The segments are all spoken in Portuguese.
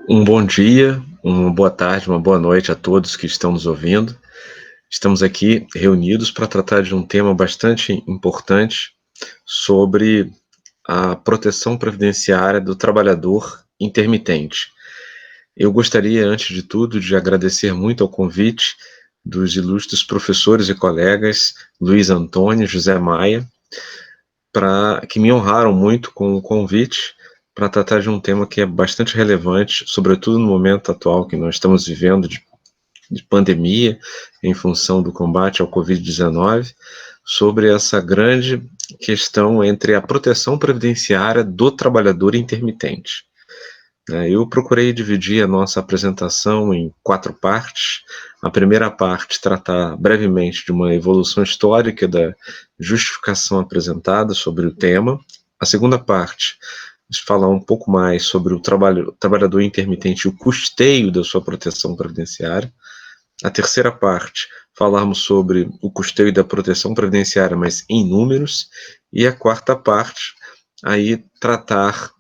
Um bom dia, uma boa tarde, uma boa noite a todos que estão nos ouvindo. Estamos aqui reunidos para tratar de um tema bastante importante sobre a proteção previdenciária do trabalhador intermitente. Eu gostaria, antes de tudo, de agradecer muito ao convite dos ilustres professores e colegas Luiz Antônio e José Maia, que me honraram muito com o convite para tratar de um tema que é bastante relevante, sobretudo no momento atual que nós estamos vivendo de pandemia, em função do combate ao Covid-19, sobre essa grande questão entre a proteção previdenciária do trabalhador intermitente. Eu procurei dividir a nossa apresentação em 4 partes. A primeira parte tratar brevemente de uma evolução histórica da justificação apresentada sobre o tema. A segunda parte, falar um pouco mais sobre o trabalhador intermitente e o custeio da sua proteção previdenciária. A terceira parte, falarmos sobre o custeio da proteção previdenciária, mas em números. E a quarta parte, aí tratar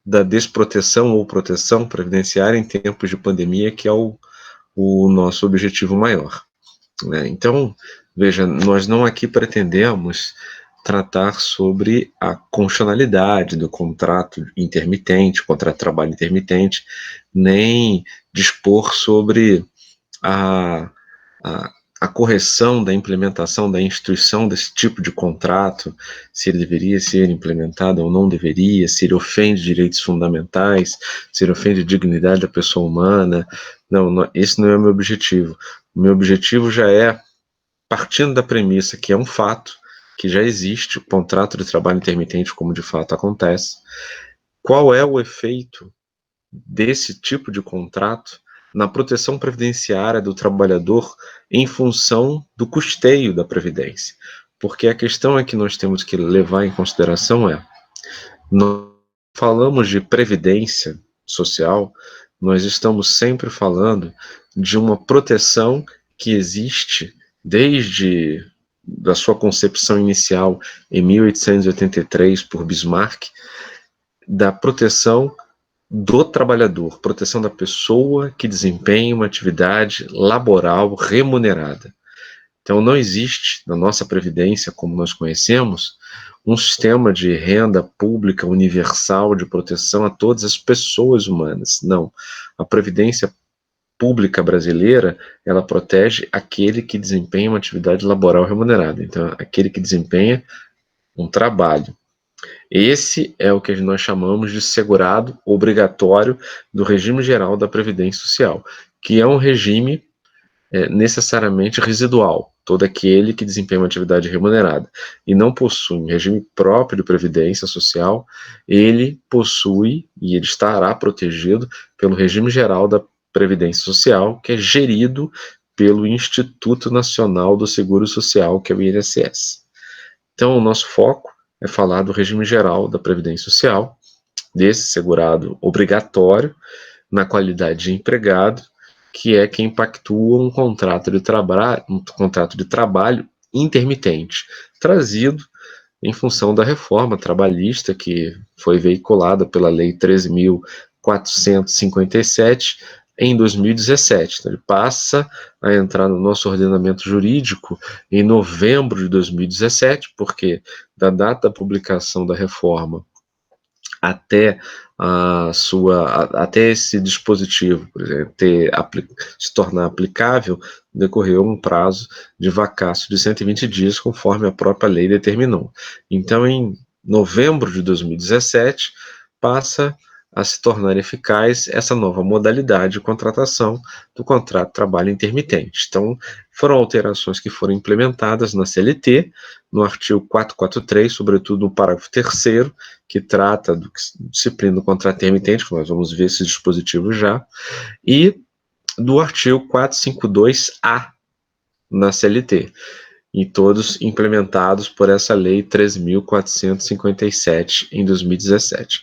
da desproteção ou proteção previdenciária em tempos de pandemia, que é o nosso objetivo maior. Então, veja, nós não aqui pretendemos tratar sobre a constitucionalidade do contrato intermitente, contrato de trabalho intermitente, nem dispor sobre a correção da implementação da instituição desse tipo de contrato, se ele deveria ser implementado ou não deveria, se ele ofende direitos fundamentais, se ele ofende a dignidade da pessoa humana. Não, esse não é o meu objetivo. O meu objetivo já é, partindo da premissa que é um fato, que já existe o contrato de trabalho intermitente como de fato acontece, qual é o efeito desse tipo de contrato na proteção previdenciária do trabalhador em função do custeio da previdência. Porque a questão é que nós temos que levar em consideração nós falamos de previdência social, nós estamos sempre falando de uma proteção que existe desde da sua concepção inicial em 1883 por Bismarck, da proteção do trabalhador, proteção da pessoa que desempenha uma atividade laboral remunerada. Então, não existe, na nossa Previdência, como nós conhecemos, um sistema de renda pública universal de proteção a todas as pessoas humanas. Não. A Previdência Pública brasileira, ela protege aquele que desempenha uma atividade laboral remunerada. Então, aquele que desempenha um trabalho. Esse é o que nós chamamos de segurado obrigatório do regime geral da Previdência Social, que é um regime necessariamente residual, todo aquele que desempenha uma atividade remunerada e não possui um regime próprio de previdência social, ele possui e ele estará protegido pelo regime geral da Previdência Social, que é gerido pelo Instituto Nacional do Seguro Social, que é o INSS. Então, o nosso foco é falar do regime geral da Previdência Social, desse segurado obrigatório, na qualidade de empregado, que é quem pactua um contrato de trabalho intermitente, trazido em função da reforma trabalhista que foi veiculada pela Lei 13.457 em 2017. Então, ele passa a entrar no nosso ordenamento jurídico em novembro de 2017, porque da data da publicação da reforma até esse dispositivo, por exemplo, se tornar aplicável, decorreu um prazo de vacácio de 120 dias, conforme a própria lei determinou. Então, em novembro de 2017, passa a se tornar eficaz essa nova modalidade de contratação do contrato de trabalho intermitente. Então, foram alterações que foram implementadas na CLT, no artigo 443, sobretudo no parágrafo 3º, que trata do disciplina do contrato intermitente, que nós vamos ver esse dispositivo já, e do artigo 452-A na CLT, e todos implementados por essa Lei 13.457 em 2017.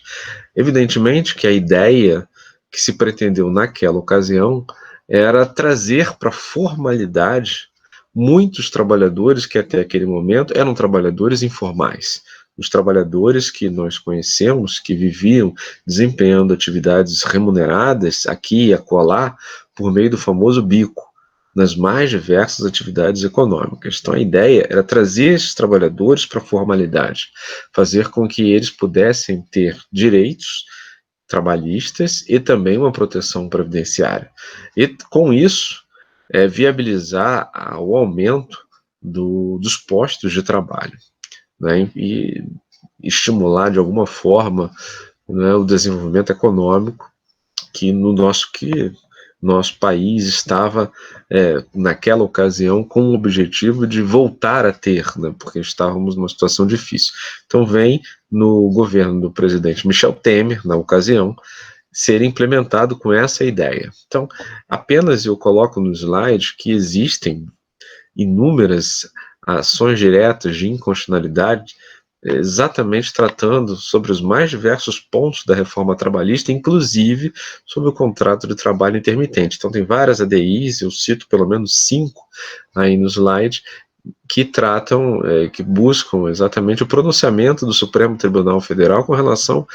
Evidentemente que a ideia que se pretendeu naquela ocasião era trazer para a formalidade muitos trabalhadores que até aquele momento eram trabalhadores informais, os trabalhadores que nós conhecemos, que viviam desempenhando atividades remuneradas aqui e acolá, por meio do famoso bico, nas mais diversas atividades econômicas. Então a ideia era trazer esses trabalhadores para a formalidade, fazer com que eles pudessem ter direitos trabalhistas e também uma proteção previdenciária. E com isso, viabilizar o aumento dos postos de trabalho, né, e estimular de alguma forma, né, o desenvolvimento econômico que nosso país estava, naquela ocasião, com o objetivo de voltar a ter, né, porque estávamos numa situação difícil. Então vem no governo do presidente Michel Temer, na ocasião, ser implementado com essa ideia. Então, apenas eu coloco no slide que existem inúmeras ações diretas de inconstitucionalidade, exatamente tratando sobre os mais diversos pontos da reforma trabalhista, inclusive sobre o contrato de trabalho intermitente. Então tem várias ADIs, eu cito pelo menos 5 aí no slide, que tratam, que buscam exatamente o pronunciamento do Supremo Tribunal Federal com relação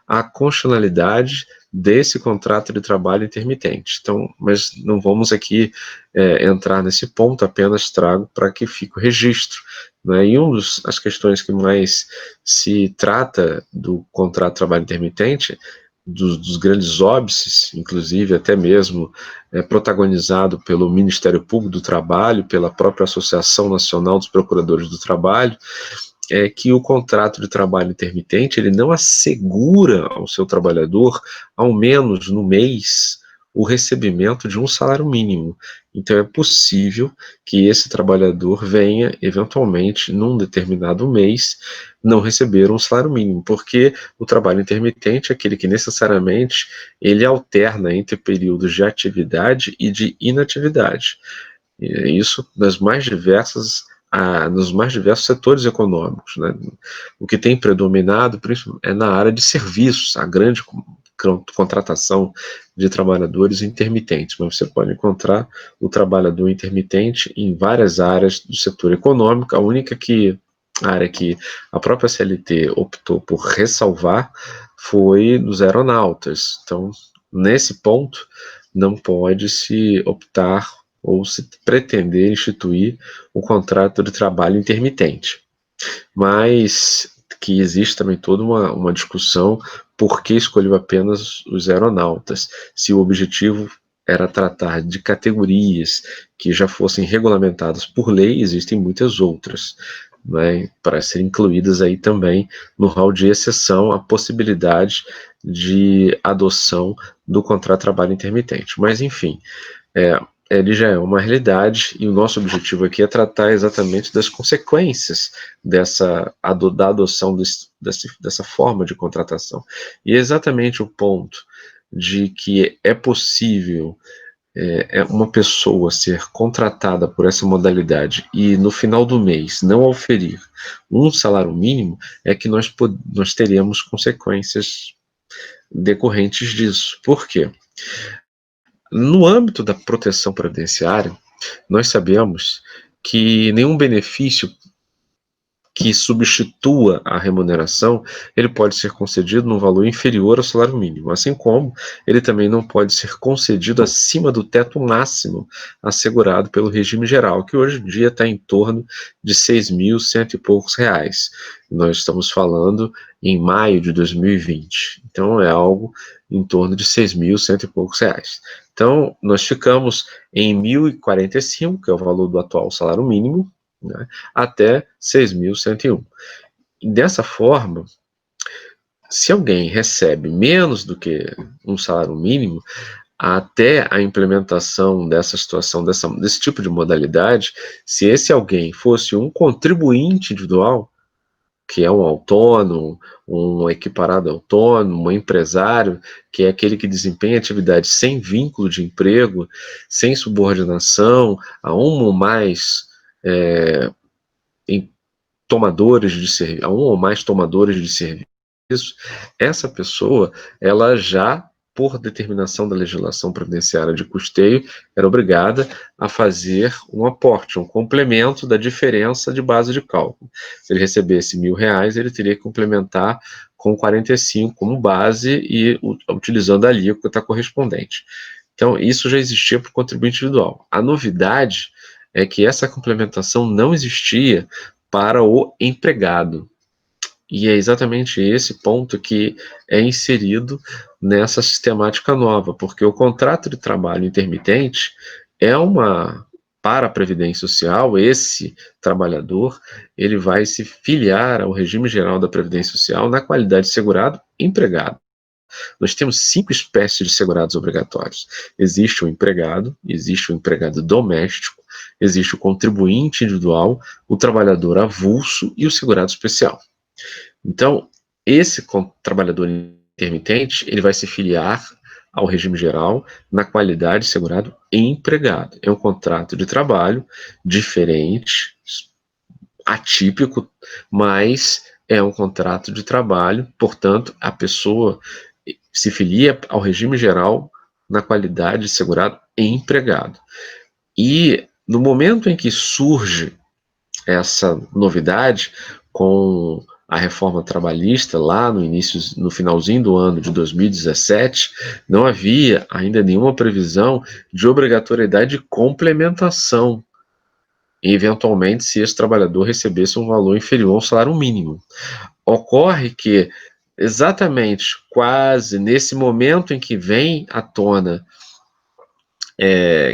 à constitucionalidade desse contrato de trabalho intermitente. Então, mas não vamos aqui entrar nesse ponto, apenas trago para que fique o registro, né? E uma das questões que mais se trata do contrato de trabalho intermitente, dos grandes óbices, inclusive até mesmo protagonizado pelo Ministério Público do Trabalho, pela própria Associação Nacional dos Procuradores do Trabalho, é que o contrato de trabalho intermitente ele não assegura ao seu trabalhador, ao menos no mês, o recebimento de um salário mínimo. Então é possível que esse trabalhador venha, eventualmente, num determinado mês, não receber um salário mínimo, porque o trabalho intermitente é aquele que necessariamente ele alterna entre períodos de atividade e de inatividade. E isso nos mais diversos setores econômicos, né? O que tem predominado é na área de serviços, a grande contratação de trabalhadores intermitentes, mas você pode encontrar o trabalhador intermitente em várias áreas do setor econômico. A única área que a própria CLT optou por ressalvar foi dos aeronautas. Então, nesse ponto, não pode se optar ou se pretender instituir o contrato de trabalho intermitente. Mas que existe também toda uma discussão por que escolheu apenas os aeronautas, se o objetivo era tratar de categorias que já fossem regulamentadas por lei, existem muitas outras, né, para serem incluídas aí também no rol de exceção a possibilidade de adoção do contrato de trabalho intermitente. Mas, enfim, ele já é uma realidade e o nosso objetivo aqui é tratar exatamente das consequências da adoção dessa forma de contratação. E é exatamente o ponto de que é possível uma pessoa ser contratada por essa modalidade e no final do mês não oferir um salário mínimo, é que nós teremos consequências decorrentes disso. Por quê? No âmbito da proteção previdenciária, nós sabemos que nenhum benefício que substitua a remuneração, ele pode ser concedido num valor inferior ao salário mínimo, assim como ele também não pode ser concedido acima do teto máximo assegurado pelo regime geral, que hoje em dia está em torno de 6.100 e poucos reais. Nós estamos falando em maio de 2020, então é algo em torno de 6.100 e poucos reais. Então, nós ficamos em 1.045, que é o valor do atual salário mínimo, né, até 6.101. Dessa forma, se alguém recebe menos do que um salário mínimo, até a implementação dessa situação, desse tipo de modalidade, se esse alguém fosse um contribuinte individual, que é um autônomo, um equiparado autônomo, um empresário, que é aquele que desempenha atividade sem vínculo de emprego, sem subordinação a um ou mais a um ou mais tomadores de serviço, essa pessoa ela já por determinação da legislação previdenciária de custeio, era obrigada a fazer um aporte, um complemento da diferença de base de cálculo. Se ele recebesse R$1.000, ele teria que complementar com 45 como base e utilizando a alíquota correspondente. Então, isso já existia para o contribuinte individual. A novidade é que essa complementação não existia para o empregado. E é exatamente esse ponto que é inserido nessa sistemática nova, porque o contrato de trabalho intermitente é para a Previdência Social, esse trabalhador, ele vai se filiar ao regime geral da Previdência Social na qualidade de segurado empregado. Nós temos 5 espécies de segurados obrigatórios. Existe o empregado doméstico, existe o contribuinte individual, o trabalhador avulso e o segurado especial. Então, esse trabalhador intermitente, ele vai se filiar ao regime geral na qualidade de segurado empregado. É um contrato de trabalho diferente, atípico, mas é um contrato de trabalho, portanto, a pessoa se filia ao regime geral na qualidade de segurado empregado. E no momento em que surge essa novidade, com a reforma trabalhista lá no finalzinho do ano de 2017, não havia ainda nenhuma previsão de obrigatoriedade de complementação, eventualmente, se esse trabalhador recebesse um valor inferior ao salário mínimo. Ocorre que, exatamente, quase nesse momento em que vem à tona,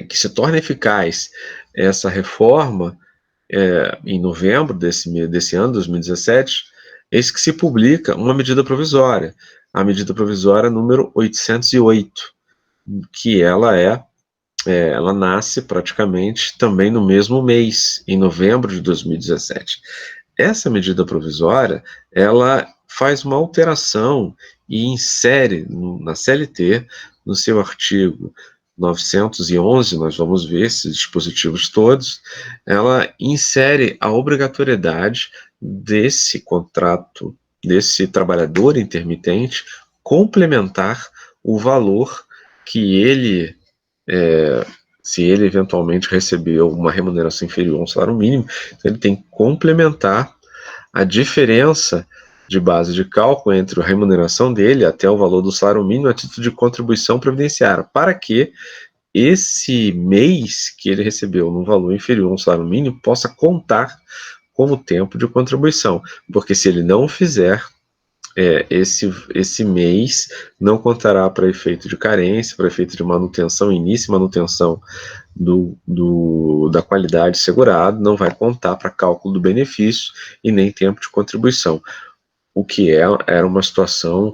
que se torna eficaz essa reforma, em novembro desse ano, 2017, eis que se publica uma medida provisória, a medida provisória número 808, que ela nasce praticamente também no mesmo mês, em novembro de 2017. Essa medida provisória, ela faz uma alteração e insere na CLT, no seu artigo 911, nós vamos ver esses dispositivos todos, ela insere a obrigatoriedade desse contrato, desse trabalhador intermitente, complementar o valor que ele, se ele eventualmente recebeu uma remuneração inferior ao salário mínimo, então ele tem que complementar a diferença de base de cálculo entre a remuneração dele até o valor do salário mínimo a título de contribuição previdenciária, para que esse mês que ele recebeu num valor inferior ao salário mínimo possa contar como tempo de contribuição, porque se ele não fizer, esse mês não contará para efeito de carência, para efeito de manutenção, início e manutenção da qualidade segurada, não vai contar para cálculo do benefício e nem tempo de contribuição, o que era uma situação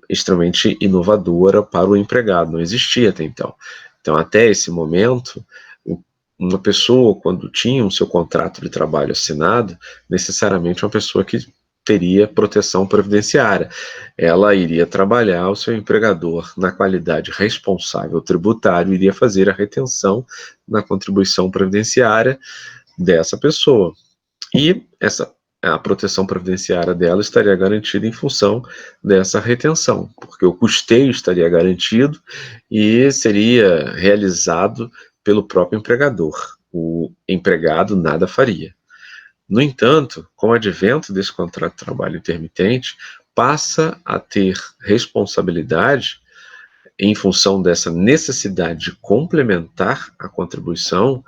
extremamente inovadora para o empregado, não existia até então. Então, até esse momento, uma pessoa, quando tinha o seu contrato de trabalho assinado, necessariamente uma pessoa que teria proteção previdenciária. Ela iria trabalhar, o seu empregador, na qualidade responsável tributário, iria fazer a retenção na contribuição previdenciária dessa pessoa. E a proteção previdenciária dela estaria garantida em função dessa retenção, porque o custeio estaria garantido e seria realizado pelo próprio empregador. O empregado nada faria. No entanto, com o advento desse contrato de trabalho intermitente, passa a ter responsabilidade em função dessa necessidade de complementar a contribuição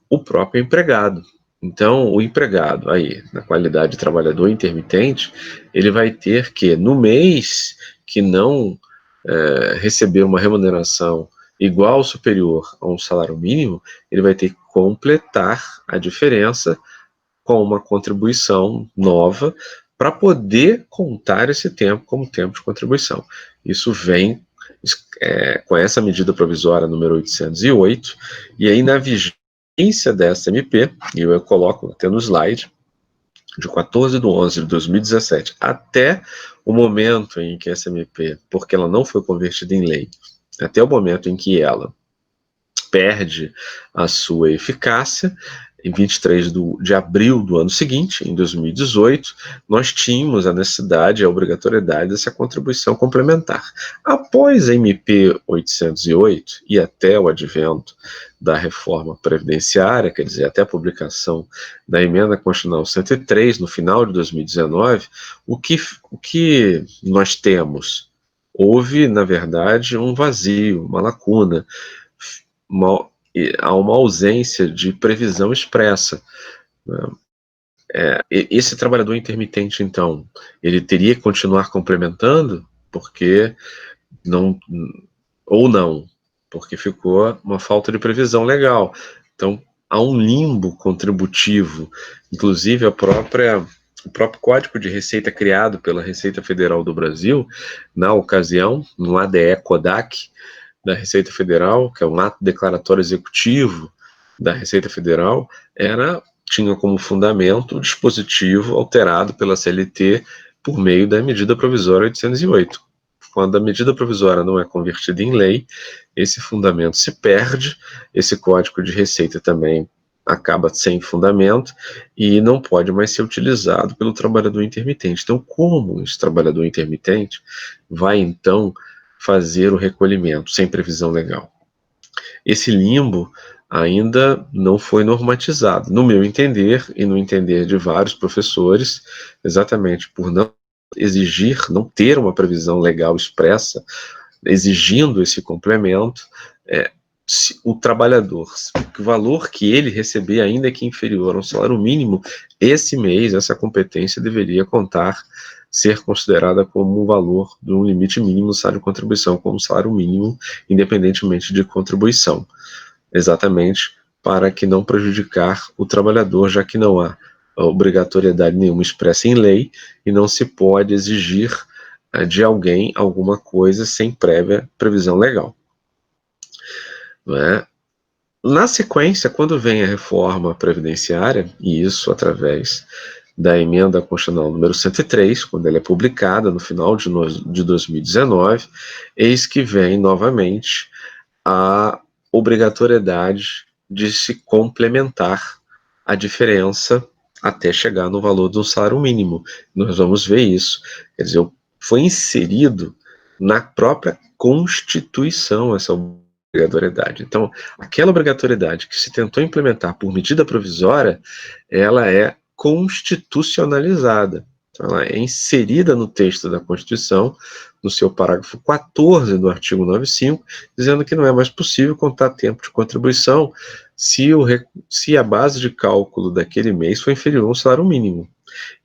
o próprio empregado. Então, o empregado, aí, na qualidade de trabalhador intermitente, ele vai ter que, no mês que não receber uma remuneração igual ou superior a um salário mínimo, ele vai ter que completar a diferença com uma contribuição nova para poder contar esse tempo como tempo de contribuição. Isso vem com essa medida provisória número 808, e aí na vigência dessa MP, e eu coloco até no slide, de 14/11/2017 até o momento em que essa MP, porque ela não foi convertida em lei, até o momento em que ela perde a sua eficácia, em 23 de abril do ano seguinte, em 2018, nós tínhamos a necessidade, a obrigatoriedade dessa contribuição complementar. Após a MP 808 e até o advento da reforma previdenciária, quer dizer, até a publicação da emenda constitucional 103, no final de 2019, o que nós temos? Houve, na verdade, um vazio, uma lacuna, há uma ausência de previsão expressa. Esse trabalhador intermitente, então, ele teria que continuar complementando, porque não, ou não, porque ficou uma falta de previsão legal. Então, há um limbo contributivo, inclusive o próprio Código de Receita criado pela Receita Federal do Brasil, na ocasião, no ADE-CODAC da Receita Federal, que é um ato declaratório executivo da Receita Federal, tinha como fundamento o dispositivo alterado pela CLT por meio da medida provisória 808. Quando a medida provisória não é convertida em lei, esse fundamento se perde, esse código de receita também acaba sem fundamento e não pode mais ser utilizado pelo trabalhador intermitente. Então, como esse trabalhador intermitente vai, então, fazer o recolhimento sem previsão legal? Esse limbo ainda não foi normatizado, no meu entender e no entender de vários professores, exatamente por não exigir, não ter uma previsão legal expressa, exigindo esse complemento, o trabalhador, o valor que ele receber, ainda que inferior ao salário mínimo, esse mês, essa competência deveria ser considerada como um valor de um limite mínimo do salário de contribuição, como salário mínimo, independentemente de contribuição, exatamente para que não prejudicar o trabalhador, já que não há obrigatoriedade nenhuma expressa em lei e não se pode exigir de alguém alguma coisa sem prévia previsão legal. Na sequência, quando vem a reforma previdenciária, e isso através da emenda constitucional número 103, quando ela é publicada no final de 2019, eis que vem novamente a obrigatoriedade de se complementar a diferença até chegar no valor do salário mínimo. Nós vamos ver isso. Quer dizer, foi inserido na própria Constituição essa obrigatoriedade. Então, aquela obrigatoriedade que se tentou implementar por medida provisória, ela é constitucionalizada. Então, ela é inserida no texto da Constituição, no seu parágrafo 14 do artigo 95, dizendo que não é mais possível contar tempo de contribuição se a base de cálculo daquele mês for inferior ao salário mínimo.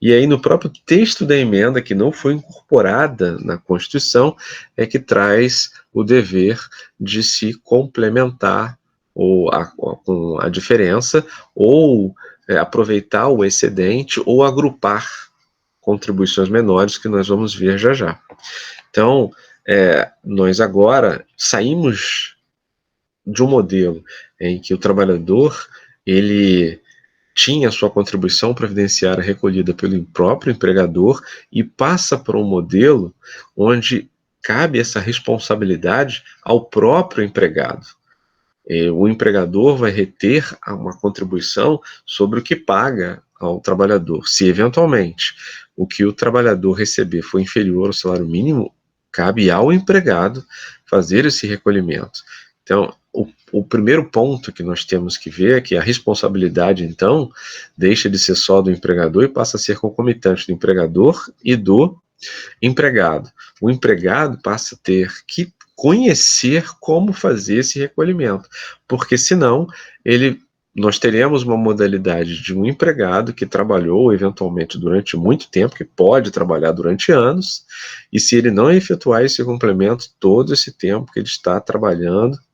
E aí, no próprio texto da emenda, que não foi incorporada na Constituição, é que traz o dever de se complementar com a diferença, ou aproveitar o excedente, ou agrupar contribuições menores, que nós vamos ver já já. Então, nós agora saímos de um modelo em que o trabalhador, ele tinha sua contribuição previdenciária recolhida pelo próprio empregador e passa para um modelo onde cabe essa responsabilidade ao próprio empregado. O empregador vai reter uma contribuição sobre o que paga ao trabalhador. Se eventualmente o que o trabalhador receber for inferior ao salário mínimo, cabe ao empregado fazer esse recolhimento. Então, o primeiro ponto que nós temos que ver é que a responsabilidade, então, deixa de ser só do empregador e passa a ser concomitante do empregador e do empregado. O empregado passa a ter que conhecer como fazer esse recolhimento, porque senão nós teremos uma modalidade de um empregado que trabalhou eventualmente durante muito tempo, que pode trabalhar durante anos, e se ele não efetuar esse complemento, todo esse tempo que ele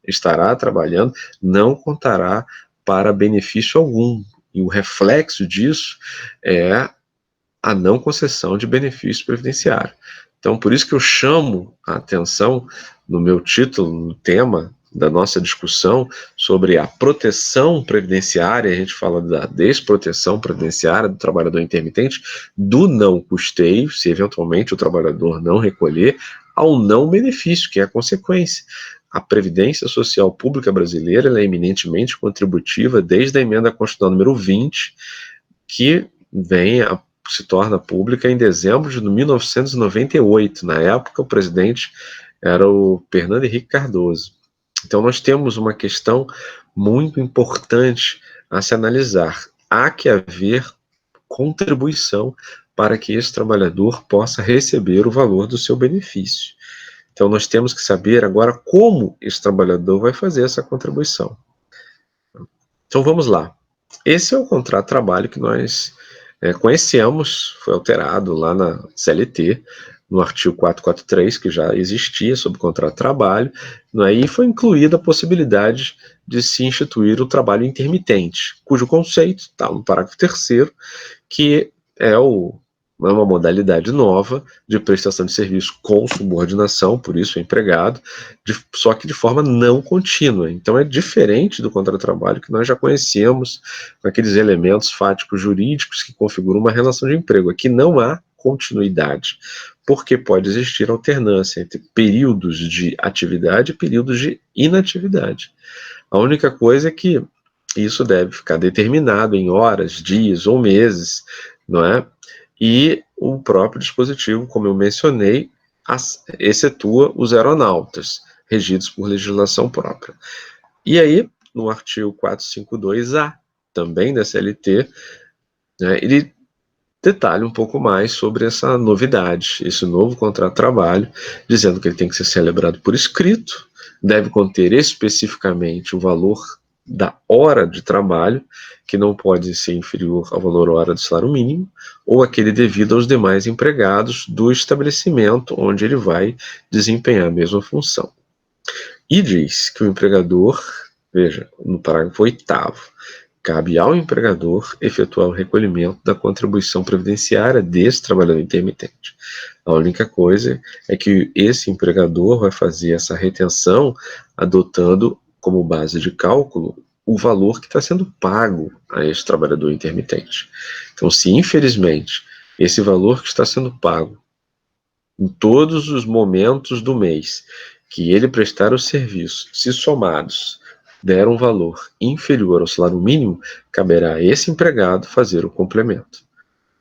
estará trabalhando, não contará para benefício algum. E o reflexo disso é a não concessão de benefício previdenciário. Então, por isso que eu chamo a atenção no meu título, no tema da nossa discussão sobre a proteção previdenciária, a gente fala da desproteção previdenciária do trabalhador intermitente, do não custeio, se eventualmente o trabalhador não recolher, ao não benefício, que é a consequência. a Previdência Social Pública Brasileira ela é eminentemente contributiva desde a emenda constitucional número 20, que se torna pública em dezembro de 1998. Na época, o presidente era o Fernando Henrique Cardoso. Então, nós temos uma questão muito importante a se analisar. Há que haver contribuição para que esse trabalhador possa receber o valor do seu benefício. Então, nós temos que saber agora como esse trabalhador vai fazer essa contribuição. Então, vamos lá. Esse é o contrato de trabalho que nós conhecemos, foi alterado lá na CLT, no artigo 443, que já existia sobre o contrato de trabalho, aí foi incluída a possibilidade de se instituir o trabalho intermitente, cujo conceito está no parágrafo 3º, que é uma modalidade nova de prestação de serviço com subordinação, por isso é empregado, só que de forma não contínua. Então é diferente do contrato de trabalho que nós já conhecemos, com aqueles elementos fáticos jurídicos que configuram uma relação de emprego. Aqui não há continuidade, porque pode existir alternância entre períodos de atividade e períodos de inatividade. A única coisa é que isso deve ficar determinado em horas, dias ou meses, não é? E o próprio dispositivo, como eu mencionei, excetua os aeronautas, regidos por legislação própria. E aí, no artigo 452A, também da CLT, né, ele detalha um pouco mais sobre essa novidade, esse novo contrato de trabalho, dizendo que ele tem que ser celebrado por escrito, deve conter especificamente o valor da hora de trabalho, que não pode ser inferior ao valor hora do salário mínimo, ou aquele devido aos demais empregados do estabelecimento onde ele vai desempenhar a mesma função. E diz que o empregador, veja, no parágrafo 8º, cabe ao empregador efetuar o recolhimento da contribuição previdenciária desse trabalhador intermitente. A única coisa é que esse empregador vai fazer essa retenção adotando como base de cálculo o valor que está sendo pago a esse trabalhador intermitente. Então, se infelizmente esse valor que está sendo pago em todos os momentos do mês que ele prestar o serviço, se somados, der um valor inferior ao salário mínimo, caberá a esse empregado fazer o complemento.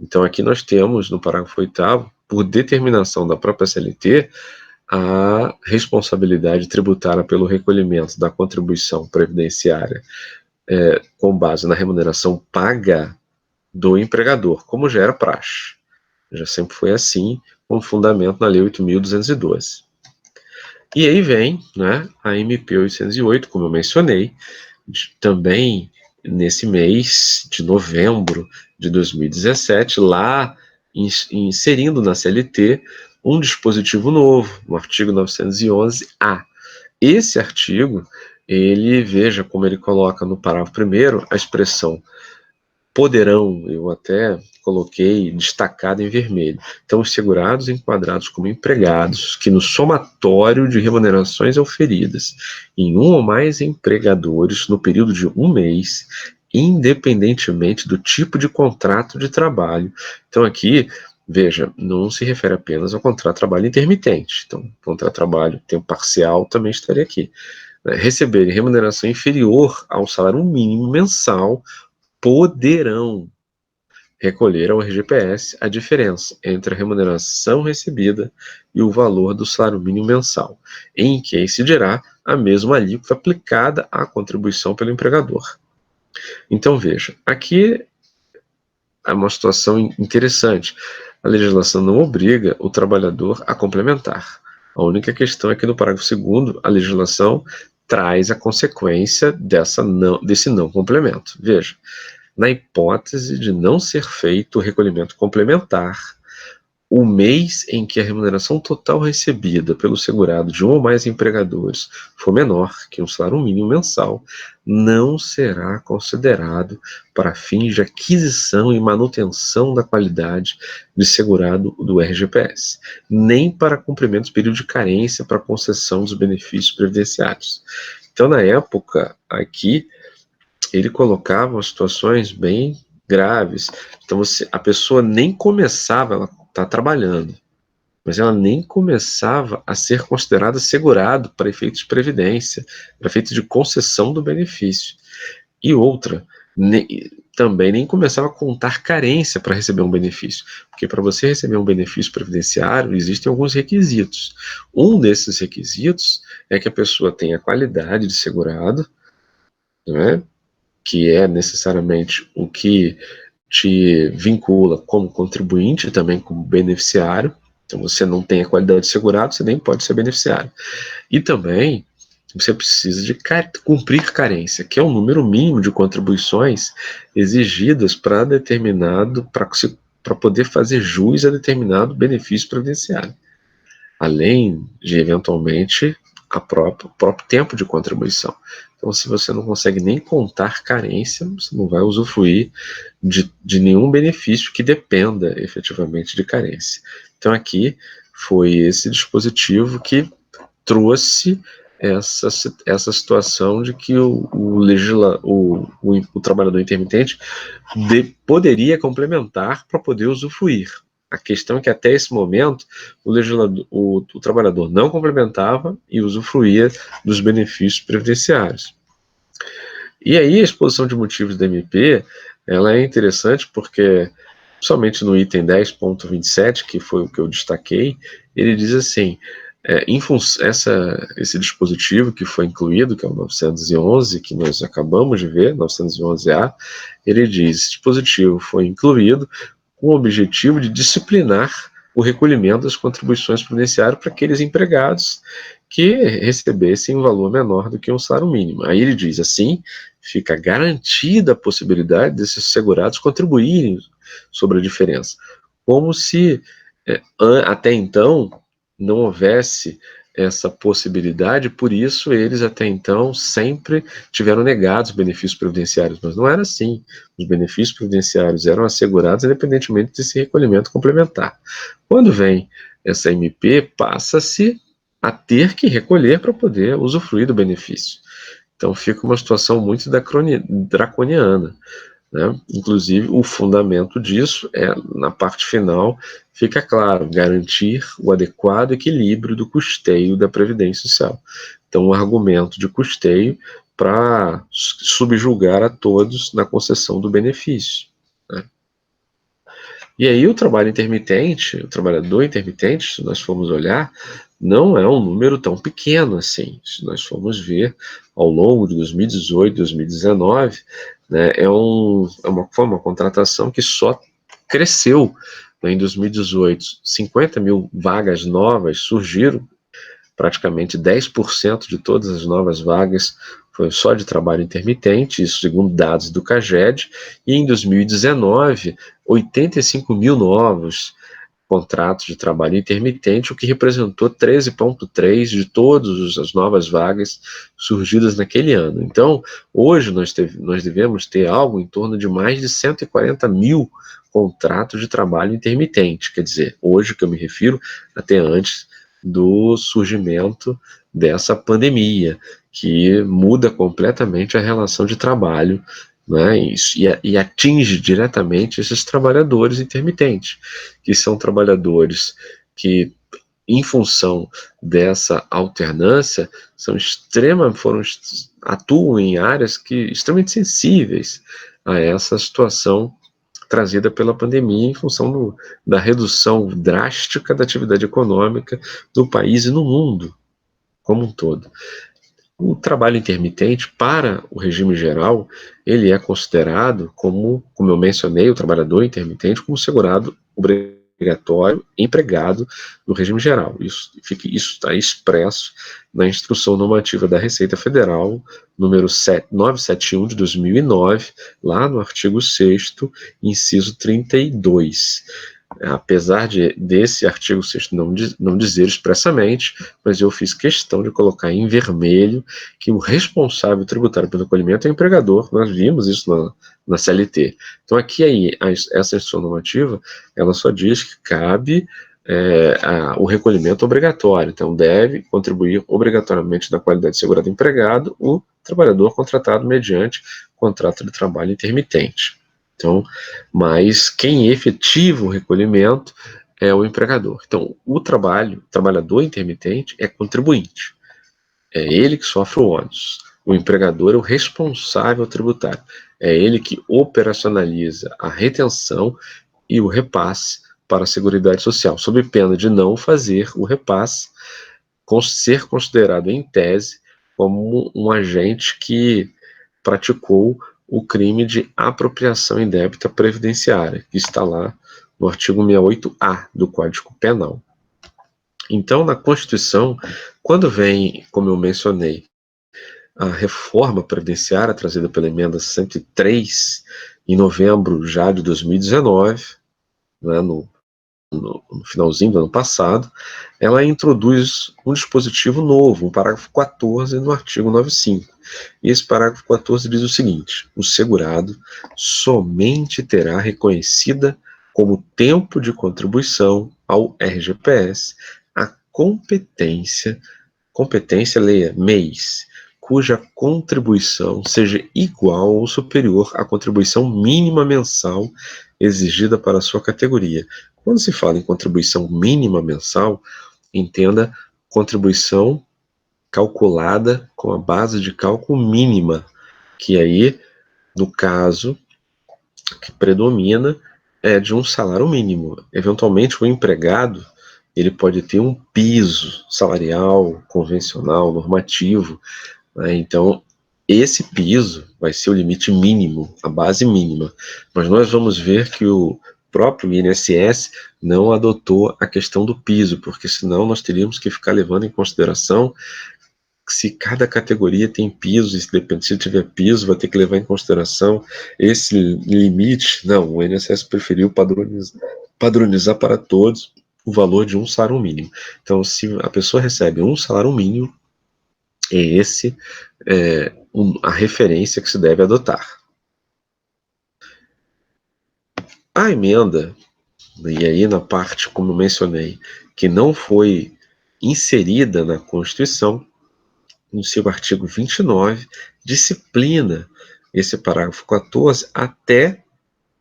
Então, aqui nós temos, no parágrafo 8º, por determinação da própria CLT, a responsabilidade tributária pelo recolhimento da contribuição previdenciária com base na remuneração paga do empregador, como já era praxe. Já sempre foi assim, com fundamento na Lei 8.212. E aí vem, né, a MP 808, como eu mencionei, também nesse mês de novembro de 2017, lá inserindo na CLT um dispositivo novo, no artigo 911-A. Esse artigo, ele, veja como ele coloca no parágrafo 1º a expressão poderão, eu até coloquei destacado em vermelho. Então, os segurados enquadrados como empregados que no somatório de remunerações auferidas em um ou mais empregadores no período de um mês, independentemente do tipo de contrato de trabalho. Então, aqui, veja, não se refere apenas ao contrato de trabalho intermitente. Então, contrato de trabalho tempo parcial também estaria aqui. Receberem remuneração inferior ao salário mínimo mensal poderão recolher ao RGPS a diferença entre a remuneração recebida e o valor do salário mínimo mensal, em que incidirá a mesma alíquota aplicada à contribuição pelo empregador. Então, veja, aqui é uma situação interessante. A legislação não obriga o trabalhador a complementar. A única questão é que no parágrafo 2º, a legislação traz a consequência desse não complemento. Veja, na hipótese de não ser feito o recolhimento complementar, o mês em que a remuneração total recebida pelo segurado de um ou mais empregadores for menor que um salário mínimo mensal, não será considerado para fins de aquisição e manutenção da qualidade de segurado do RGPS, nem para cumprimento do período de carência para concessão dos benefícios previdenciários. Então, na época, aqui, ele colocava situações bem graves. Então, a pessoa nem começava, ela está trabalhando. mas ela nem começava a ser considerada segurado para efeitos de previdência, para efeitos de concessão do benefício. E outra, também nem começava a contar carência para receber um benefício, porque para você receber um benefício previdenciário existem alguns requisitos. Um desses requisitos é que a pessoa tenha qualidade de segurado, né, que é necessariamente o que te vincula como contribuinte, também como beneficiário. Então, você não tem a qualidade de segurado, você nem pode ser beneficiário. E também você precisa de cumprir carência, que é o número mínimo de contribuições exigidas para determinado, para poder fazer jus a determinado benefício previdenciário, além de, eventualmente, o próprio tempo de contribuição. Então, se você não consegue nem contar carência, você não vai usufruir de nenhum benefício que dependa efetivamente de carência. Então, aqui foi esse dispositivo que trouxe essa situação de que o trabalhador intermitente poderia complementar para poder usufruir. A questão é que até esse momento o trabalhador não complementava e usufruía dos benefícios previdenciários. E aí a exposição de motivos da MP ela é interessante porque somente no item 10.27, que foi o que eu destaquei, ele diz assim, esse dispositivo que foi incluído, que é o 911, que nós acabamos de ver, 911A, ele diz, esse dispositivo foi incluído com o objetivo de disciplinar o recolhimento das contribuições previdenciárias para aqueles empregados que recebessem um valor menor do que um salário mínimo. Aí ele diz assim, fica garantida a possibilidade desses segurados contribuírem sobre a diferença, como se até então não houvesse essa possibilidade, por isso eles até então sempre tiveram negados benefícios previdenciários, mas não era assim. Os benefícios previdenciários eram assegurados independentemente desse recolhimento complementar. Quando vem essa MP, passa-se a ter que recolher para poder usufruir do benefício. Então fica uma situação muito draconiana. Né? Inclusive, o fundamento disso é, na parte final, fica claro, garantir o adequado equilíbrio do custeio da Previdência Social. Então, um argumento de custeio para subjugar a todos na concessão do benefício. Né? E aí o trabalho intermitente, o trabalhador intermitente, se nós formos olhar, não é um número tão pequeno assim. Se nós formos ver ao longo de 2018, 2019, né, foi uma contratação que só cresceu. Né, em 2018, 50 mil vagas novas surgiram, praticamente 10% de todas as novas vagas foi só de trabalho intermitente, isso segundo dados do CAGED, e em 2019, 85 mil novos contratos de trabalho intermitente, o que representou 13,3% de todas as novas vagas surgidas naquele ano. Então, hoje nós devemos ter algo em torno de mais de 140 mil contratos de trabalho intermitente, quer dizer, hoje que eu me refiro, até antes do surgimento dessa pandemia, que muda completamente a relação de trabalho, né, e atinge diretamente esses trabalhadores intermitentes, que são trabalhadores que, em função dessa alternância, atuam em áreas extremamente sensíveis a essa situação trazida pela pandemia em função da redução drástica da atividade econômica no país e no mundo como um todo. O trabalho intermitente, para o regime geral, ele é considerado como eu mencionei, o trabalhador intermitente como segurado obrigatório empregado no regime geral. Isso está expresso na Instrução Normativa da Receita Federal, número 971 de 2009, lá no artigo 6º, inciso 32. Apesar desse artigo 6º não dizer expressamente, mas eu fiz questão de colocar em vermelho que o responsável tributário pelo recolhimento é o empregador. Nós vimos isso na CLT. Então aqui essa instrução normativa, ela só diz que cabe o recolhimento obrigatório. Então deve contribuir obrigatoriamente na qualidade de segurado empregado o trabalhador contratado mediante contrato de trabalho intermitente. Então, mas quem efetiva o recolhimento é o empregador. Então, o trabalhador intermitente é contribuinte. É ele que sofre o ônus. O empregador é o responsável tributário. É ele que operacionaliza a retenção e o repasse para a Seguridade Social, sob pena de não fazer o repasse, ser considerado em tese como um agente que praticou o crime de apropriação indébita previdenciária, que está lá no artigo 68A do Código Penal. Então, na Constituição, quando vem, como eu mencionei, a reforma previdenciária trazida pela emenda 103, em novembro já de 2019, né, no finalzinho do ano passado, ela introduz um dispositivo novo, um parágrafo 14 no artigo 95. E esse parágrafo 14 diz o seguinte: o segurado somente terá reconhecida como tempo de contribuição ao RGPS a competência, leia, mês, cuja contribuição seja igual ou superior à contribuição mínima mensal exigida para a sua categoria. Quando se fala em contribuição mínima mensal, entenda contribuição calculada com a base de cálculo mínima, que aí, no caso, que predomina é de um salário mínimo. Eventualmente, o empregado ele pode ter um piso salarial, convencional, normativo, né? Então, esse piso vai ser o limite mínimo, a base mínima. Mas nós vamos ver que o próprio INSS não adotou a questão do piso, porque senão nós teríamos que ficar levando em consideração se cada categoria tem piso, e se tiver piso, vai ter que levar em consideração esse limite. Não, o INSS preferiu padronizar para todos o valor de um salário mínimo. Então, se a pessoa recebe um salário mínimo, a referência que se deve adotar. A emenda, e aí na parte, como eu mencionei, que não foi inserida na Constituição, no seu artigo 29, disciplina esse parágrafo 14 até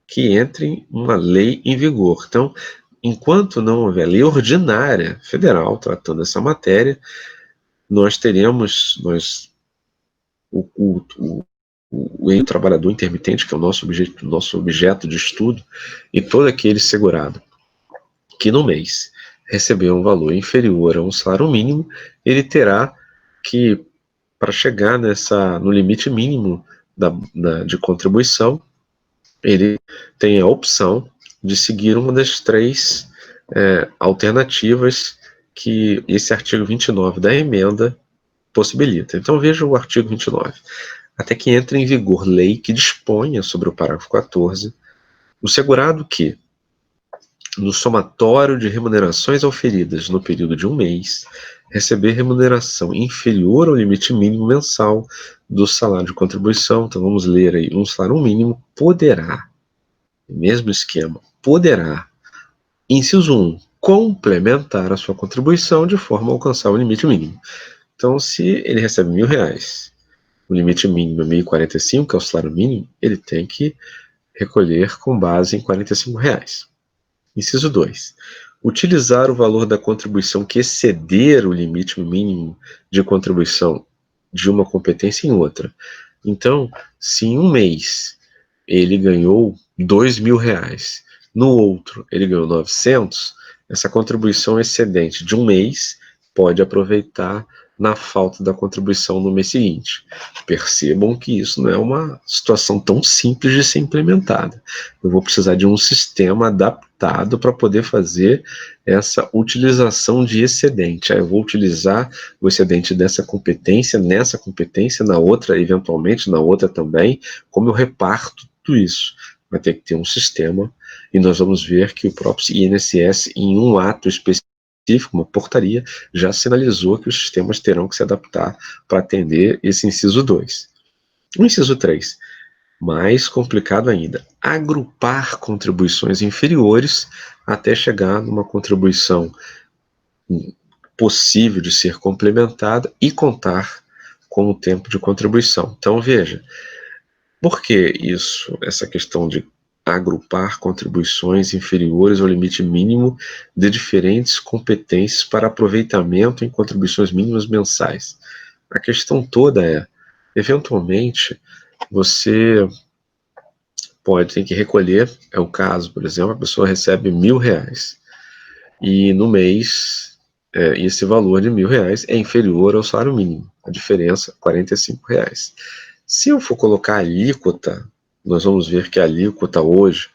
que entre uma lei em vigor. Então, enquanto não houver lei ordinária federal tratando essa matéria, nós teremos o trabalhador intermitente, que é o nosso objeto de estudo, e todo aquele segurado que no mês receber um valor inferior a um salário mínimo, ele terá que, para chegar no limite mínimo de contribuição, ele tem a opção de seguir uma das três alternativas que esse artigo 29 da emenda possibilita. Então veja o artigo 29. Até que entre em vigor lei que disponha sobre o parágrafo 14, o segurado que, no somatório de remunerações auferidas no período de um mês, receber remuneração inferior ao limite mínimo mensal do salário de contribuição, então vamos ler aí, um salário mínimo, poderá, mesmo esquema, poderá, inciso 1, complementar a sua contribuição de forma a alcançar o limite mínimo. Então, se ele recebe R$1.000, o limite mínimo é 1.045, que é o salário mínimo, ele tem que recolher com base em R$45. Inciso 2. Utilizar o valor da contribuição que exceder o limite mínimo de contribuição de uma competência em outra. Então, se em um mês ele ganhou R$2.000, no outro ele ganhou 900, essa contribuição excedente de um mês pode aproveitar na falta da contribuição no mês seguinte. Percebam que isso não é uma situação tão simples de ser implementada. Eu vou precisar de um sistema adaptado para poder fazer essa utilização de excedente. Aí eu vou utilizar o excedente dessa competência, nessa competência, na outra, eventualmente, na outra também. Como eu reparto tudo isso? Vai ter que ter um sistema, e nós vamos ver que o próprio INSS, em um ato específico, uma portaria, já sinalizou que os sistemas terão que se adaptar para atender esse inciso 2. O inciso 3, mais complicado ainda, agrupar contribuições inferiores até chegar numa contribuição possível de ser complementada e contar com o tempo de contribuição. Então veja, por que isso, essa questão de agrupar contribuições inferiores ao limite mínimo de diferentes competências para aproveitamento em contribuições mínimas mensais. A questão toda é, eventualmente, você pode ter que recolher, é o caso, por exemplo, a pessoa recebe R$1.000 e no mês esse valor de R$1.000 é inferior ao salário mínimo, a diferença R$45. Se eu for colocar a alíquota, nós vamos ver que a alíquota hoje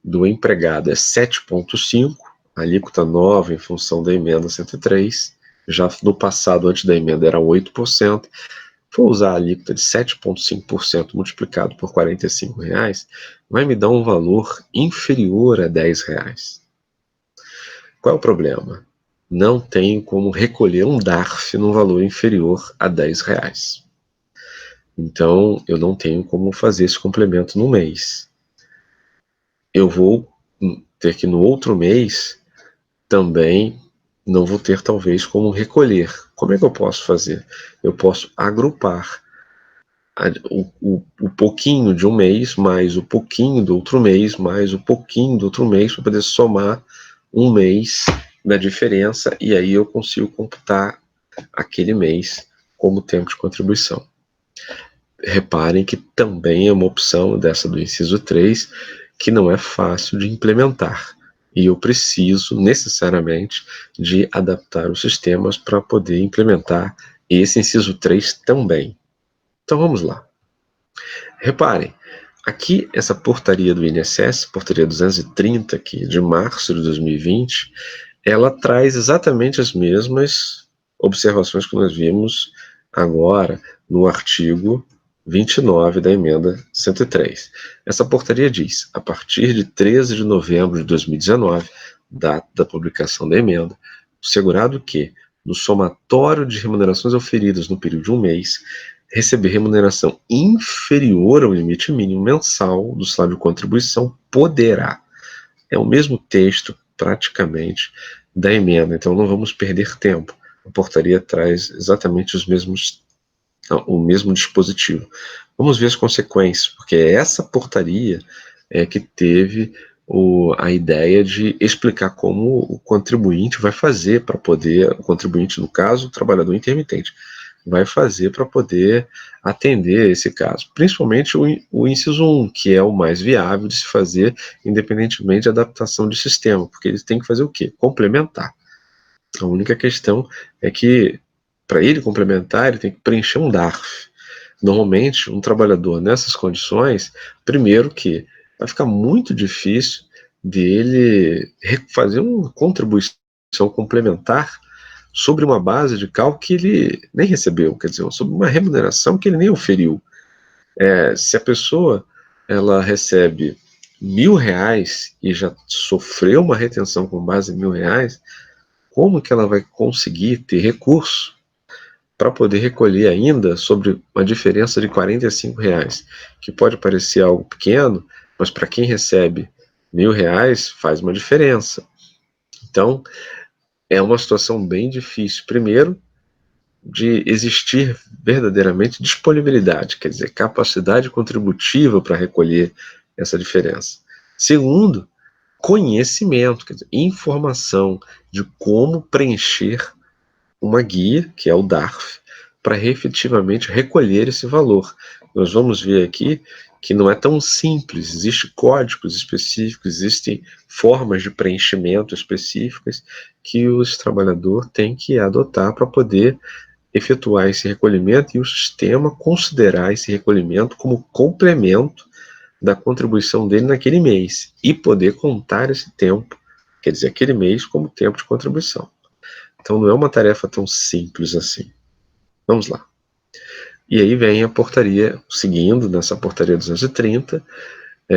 do empregado é 7,5%, a alíquota nova em função da emenda 103, já no passado, antes da emenda, era 8%. Vou usar a alíquota de 7,5% multiplicado por R$45, vai me dar um valor inferior a R$10. Qual é o problema? Não tenho como recolher um DARF num valor inferior a R$10. Então, eu não tenho como fazer esse complemento no mês. Eu vou ter que, no outro mês, também não vou ter, talvez, como recolher. Como é que eu posso fazer? Eu posso agrupar o pouquinho de um mês, mais o pouquinho do outro mês, mais o pouquinho do outro mês, para poder somar um mês da diferença, e aí eu consigo computar aquele mês como tempo de contribuição. Reparem que também é uma opção dessa do inciso 3, que não é fácil de implementar. E eu preciso, necessariamente, de adaptar os sistemas para poder implementar esse inciso 3 também. Então vamos lá. Reparem, aqui essa portaria do INSS, portaria 230 aqui, de março de 2020, ela traz exatamente as mesmas observações que nós vimos agora no artigo 29 da emenda 103. Essa portaria diz, a partir de 13 de novembro de 2019, data da publicação da emenda, o segurado que, no somatório de remunerações oferidas no período de um mês, receber remuneração inferior ao limite mínimo mensal do salário de contribuição poderá. É o mesmo texto, praticamente, da emenda, então não vamos perder tempo. A portaria traz exatamente o mesmo dispositivo. Vamos ver as consequências, porque é essa portaria que teve a ideia de explicar como o contribuinte vai fazer para poder, o contribuinte, no caso, o trabalhador intermitente, vai fazer para poder atender esse caso. Principalmente o inciso 1, que é o mais viável de se fazer, independentemente da adaptação de sistema, porque eles têm que fazer o quê? Complementar. A única questão é que, para ele complementar, ele tem que preencher um DARF. Normalmente, um trabalhador nessas condições, primeiro que vai ficar muito difícil dele fazer uma contribuição complementar sobre uma base de cálculo que ele nem recebeu, quer dizer, sobre uma remuneração que ele nem oferiu. Se a pessoa ela recebe R$1.000 e já sofreu uma retenção com base em R$1.000, como que ela vai conseguir ter recurso para poder recolher ainda sobre uma diferença de R$45, que pode parecer algo pequeno, mas para quem recebe R$1.000 faz uma diferença. Então, é uma situação bem difícil. Primeiro, de existir verdadeiramente disponibilidade, quer dizer, capacidade contributiva para recolher essa diferença. Segundo, conhecimento, quer dizer, informação de como preencher uma guia, que é o DARF, para efetivamente recolher esse valor. Nós vamos ver aqui que não é tão simples, existem códigos específicos, existem formas de preenchimento específicas que o trabalhador tem que adotar para poder efetuar esse recolhimento e o sistema considerar esse recolhimento como complemento da contribuição dele naquele mês e poder contar esse tempo, quer dizer, aquele mês, como tempo de contribuição. Então não é uma tarefa tão simples assim. Vamos lá. E aí vem a portaria, seguindo nessa portaria 230,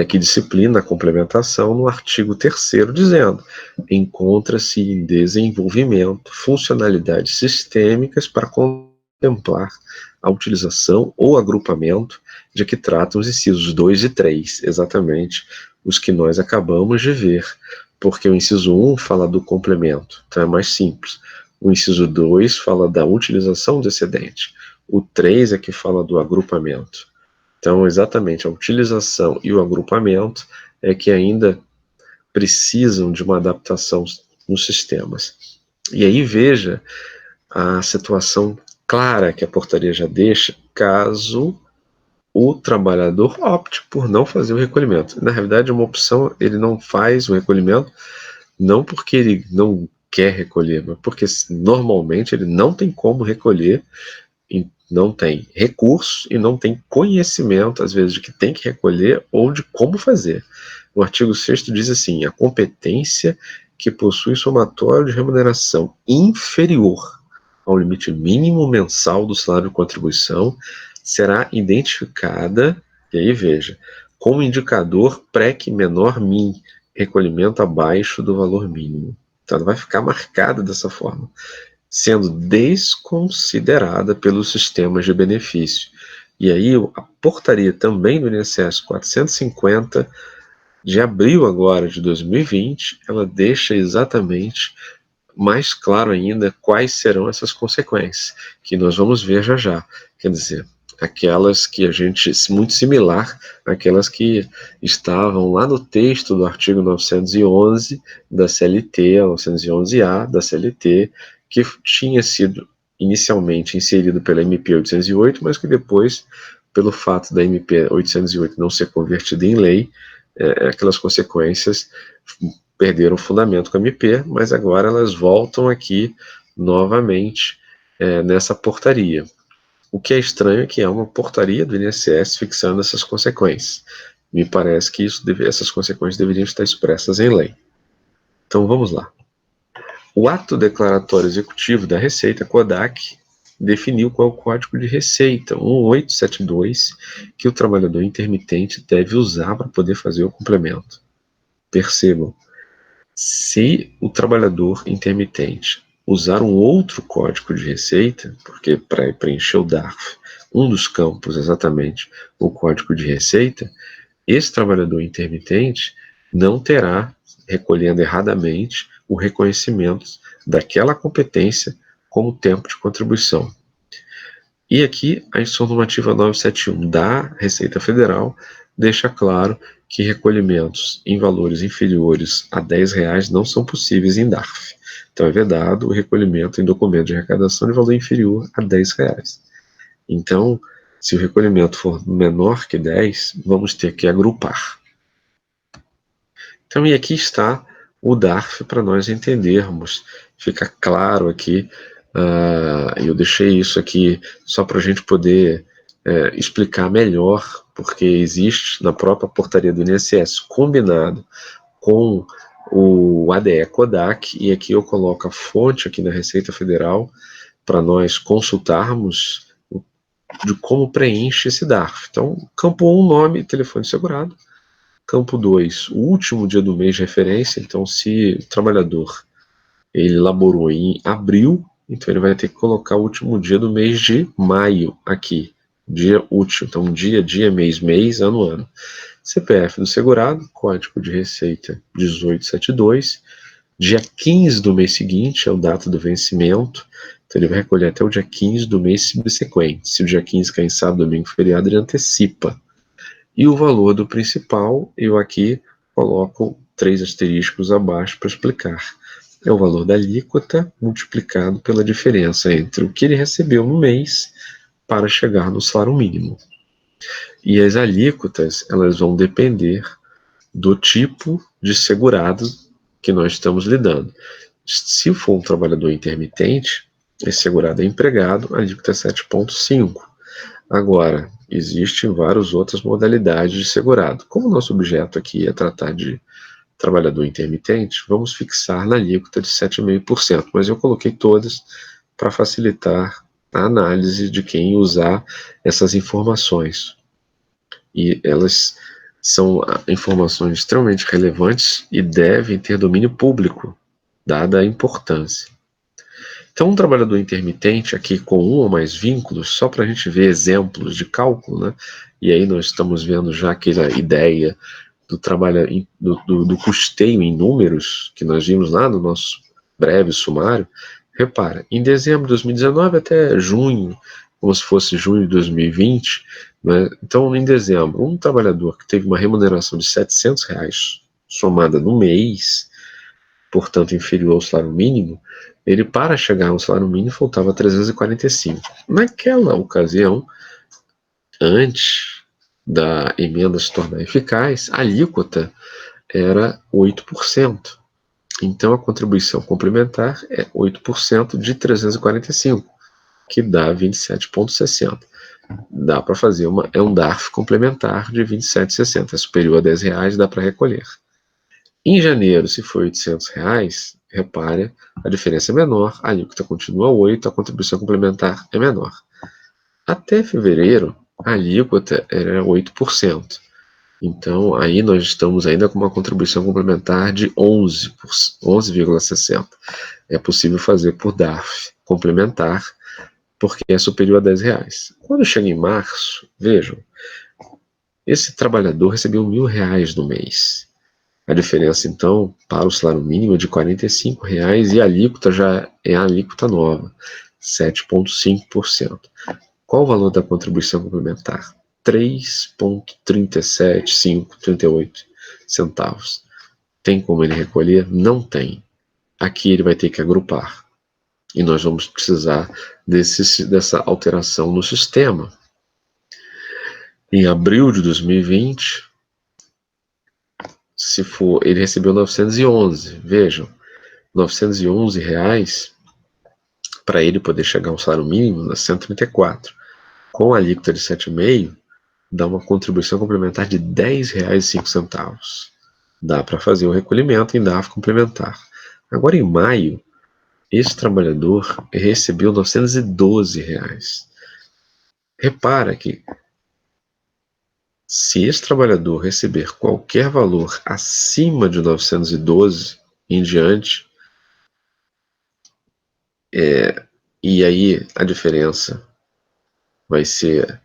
que disciplina a complementação no artigo 3º, dizendo: encontra-se em desenvolvimento funcionalidades sistêmicas para contemplar a utilização ou agrupamento de que tratam os incisos 2 e 3, exatamente os que nós acabamos de ver, porque o inciso 1 fala do complemento, então é mais simples. O inciso 2 fala da utilização do excedente. O 3 é que fala do agrupamento. Então, exatamente, a utilização e o agrupamento é que ainda precisam de uma adaptação nos sistemas. E aí veja a situação clara que a portaria já deixa, caso o trabalhador opte por não fazer o recolhimento. Na realidade, uma opção, ele não faz o recolhimento, não porque ele não quer recolher, mas porque normalmente ele não tem como recolher, não tem recurso e não tem conhecimento, às vezes, de que tem que recolher ou de como fazer. O artigo 6º diz assim: a competência que possui somatório de remuneração inferior ao limite mínimo mensal do salário de contribuição será identificada, e aí veja, como indicador PREC menor min, recolhimento abaixo do valor mínimo. Então ela vai ficar marcada dessa forma, sendo desconsiderada pelos sistemas de benefício. E aí a portaria também do INSS 450 de abril agora de 2020, ela deixa exatamente mais claro ainda quais serão essas consequências, que nós vamos ver já já. Quer dizer, aquelas que a gente, muito similar àquelas que estavam lá no texto do artigo 911 da CLT, 911-A da CLT, que tinha sido inicialmente inserido pela MP 808, mas que depois, pelo fato da MP 808 não ser convertida em lei, aquelas consequências perderam fundamento com a MP, mas agora elas voltam aqui novamente nessa portaria. O que é estranho é que é uma portaria do INSS fixando essas consequências. Me parece que essas consequências deveriam estar expressas em lei. Então vamos lá. O ato declaratório executivo da Receita, CODAC, definiu qual é o código de receita, 1872, que o trabalhador intermitente deve usar para poder fazer o complemento. Percebam, se o trabalhador intermitente usar um outro código de receita, porque para preencher o DARF, um dos campos exatamente o código de receita, esse trabalhador intermitente não terá, recolhendo erradamente, o reconhecimento daquela competência como tempo de contribuição. E aqui a Instrução Normativa 971 da Receita Federal deixa claro que recolhimentos em valores inferiores a R$10 não são possíveis em DARF. Então é vedado o recolhimento em documento de arrecadação de valor inferior a R$10. Então, se o recolhimento for menor que 10, vamos ter que agrupar. Então, e aqui está o DARF para nós entendermos. Fica claro aqui, eu deixei isso aqui só para a gente poder explicar melhor, porque existe na própria portaria do INSS combinado com o ADE CODAC, e aqui eu coloco a fonte aqui na Receita Federal para nós consultarmos de como preenche esse DARF. Então, campo 1, nome e telefone segurado. Campo 2, o último dia do mês de referência. Então, se o trabalhador ele laborou em abril, então ele vai ter que colocar o último dia do mês de maio aqui, dia útil. Então, dia, mês, ano. CPF do segurado, código de receita 1872. Dia 15 do mês seguinte é o data do vencimento, então ele vai recolher até o dia 15 do mês subsequente. Se o dia 15 cair em sábado, domingo, feriado, ele antecipa. E o valor do principal, eu aqui coloco 3 asteriscos abaixo para explicar. É o valor da alíquota multiplicado pela diferença entre o que ele recebeu no mês para chegar no salário mínimo. E as alíquotas, elas vão depender do tipo de segurado que nós estamos lidando. Se for um trabalhador intermitente, esse segurado é empregado, a alíquota é 7,5. Agora, existem várias outras modalidades de segurado. Como o nosso objeto aqui é tratar de trabalhador intermitente, vamos fixar na alíquota de 7,5%, mas eu coloquei todas para facilitar a análise de quem usar essas informações. E elas são informações extremamente relevantes e devem ter domínio público, dada a importância. Então, um trabalhador intermitente aqui com um ou mais vínculos, só para a gente ver exemplos de cálculo, né? E aí nós estamos vendo já aquela ideia do trabalho, do custeio em números, que nós vimos lá no nosso breve sumário. Repara, em dezembro de 2019 até junho como se fosse junho de 2020, né? Então, em dezembro, um trabalhador que teve uma remuneração de R$ 700 somada no mês, portanto inferior ao salário mínimo, ele, para chegar ao salário mínimo, faltava 345. Naquela ocasião, antes da emenda se tornar eficaz, a alíquota era 8%. Então, a contribuição complementar é 8% de 345, que dá 27,60. Dá para fazer um DARF complementar de 27,60. É superior a R$ 10, dá para recolher. Em janeiro, se for R$ 800, repare, a diferença é menor, a alíquota continua 8%, a contribuição complementar é menor. Até fevereiro, a alíquota era 8%. Então, aí nós estamos ainda com uma contribuição complementar de 11,60. É possível fazer por DARF complementar, porque é superior a R$ 10. Quando chega em março, vejam, esse trabalhador recebeu R$ 1.000 no mês. A diferença, então, para o salário mínimo é de R$ 45 e a alíquota já é a alíquota nova, 7,5%. Qual o valor da contribuição complementar? 3,37538 centavos. Tem como ele recolher? Não tem. Aqui ele vai ter que agrupar. E nós vamos precisar dessa alteração no sistema. Em abril de 2020, se for, ele recebeu 911. Vejam, R$ 911 para ele poder chegar ao salário mínimo na 134. Com a alíquota de 7,5%, dá uma contribuição complementar de R$ 10,05. Dá para fazer o recolhimento em DARF complementar. Agora, em maio, esse trabalhador recebeu R$ 912. Repara que, se esse trabalhador receber qualquer valor acima de 912 em diante, e aí a diferença vai ser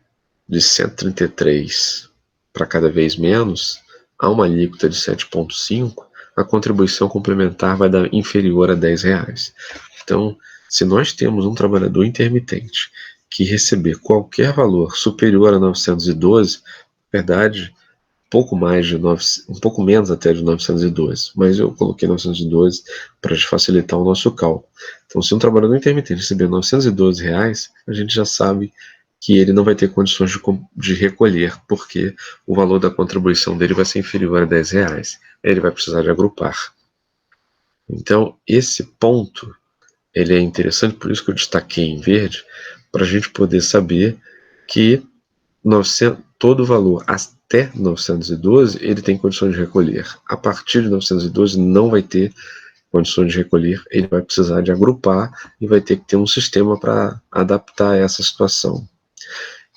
de 133 para cada vez menos, há uma alíquota de 7,5%, a contribuição complementar vai dar inferior a R$ 10. Então, se nós temos um trabalhador intermitente que receber qualquer valor superior a 912, na verdade, um pouco menos até de 912, mas eu coloquei 912 para facilitar o nosso cálculo. Então, se um trabalhador intermitente receber R$ 912, a gente já sabe que ele não vai ter condições de recolher, porque o valor da contribuição dele vai ser inferior a R$ 10. Ele vai precisar de agrupar. Então, esse ponto ele é interessante, por isso que eu destaquei em verde, para a gente poder saber que todo valor até 912 ele tem condições de recolher. A partir de 912 não vai ter condições de recolher, ele vai precisar de agrupar e vai ter que ter um sistema para adaptar essa situação.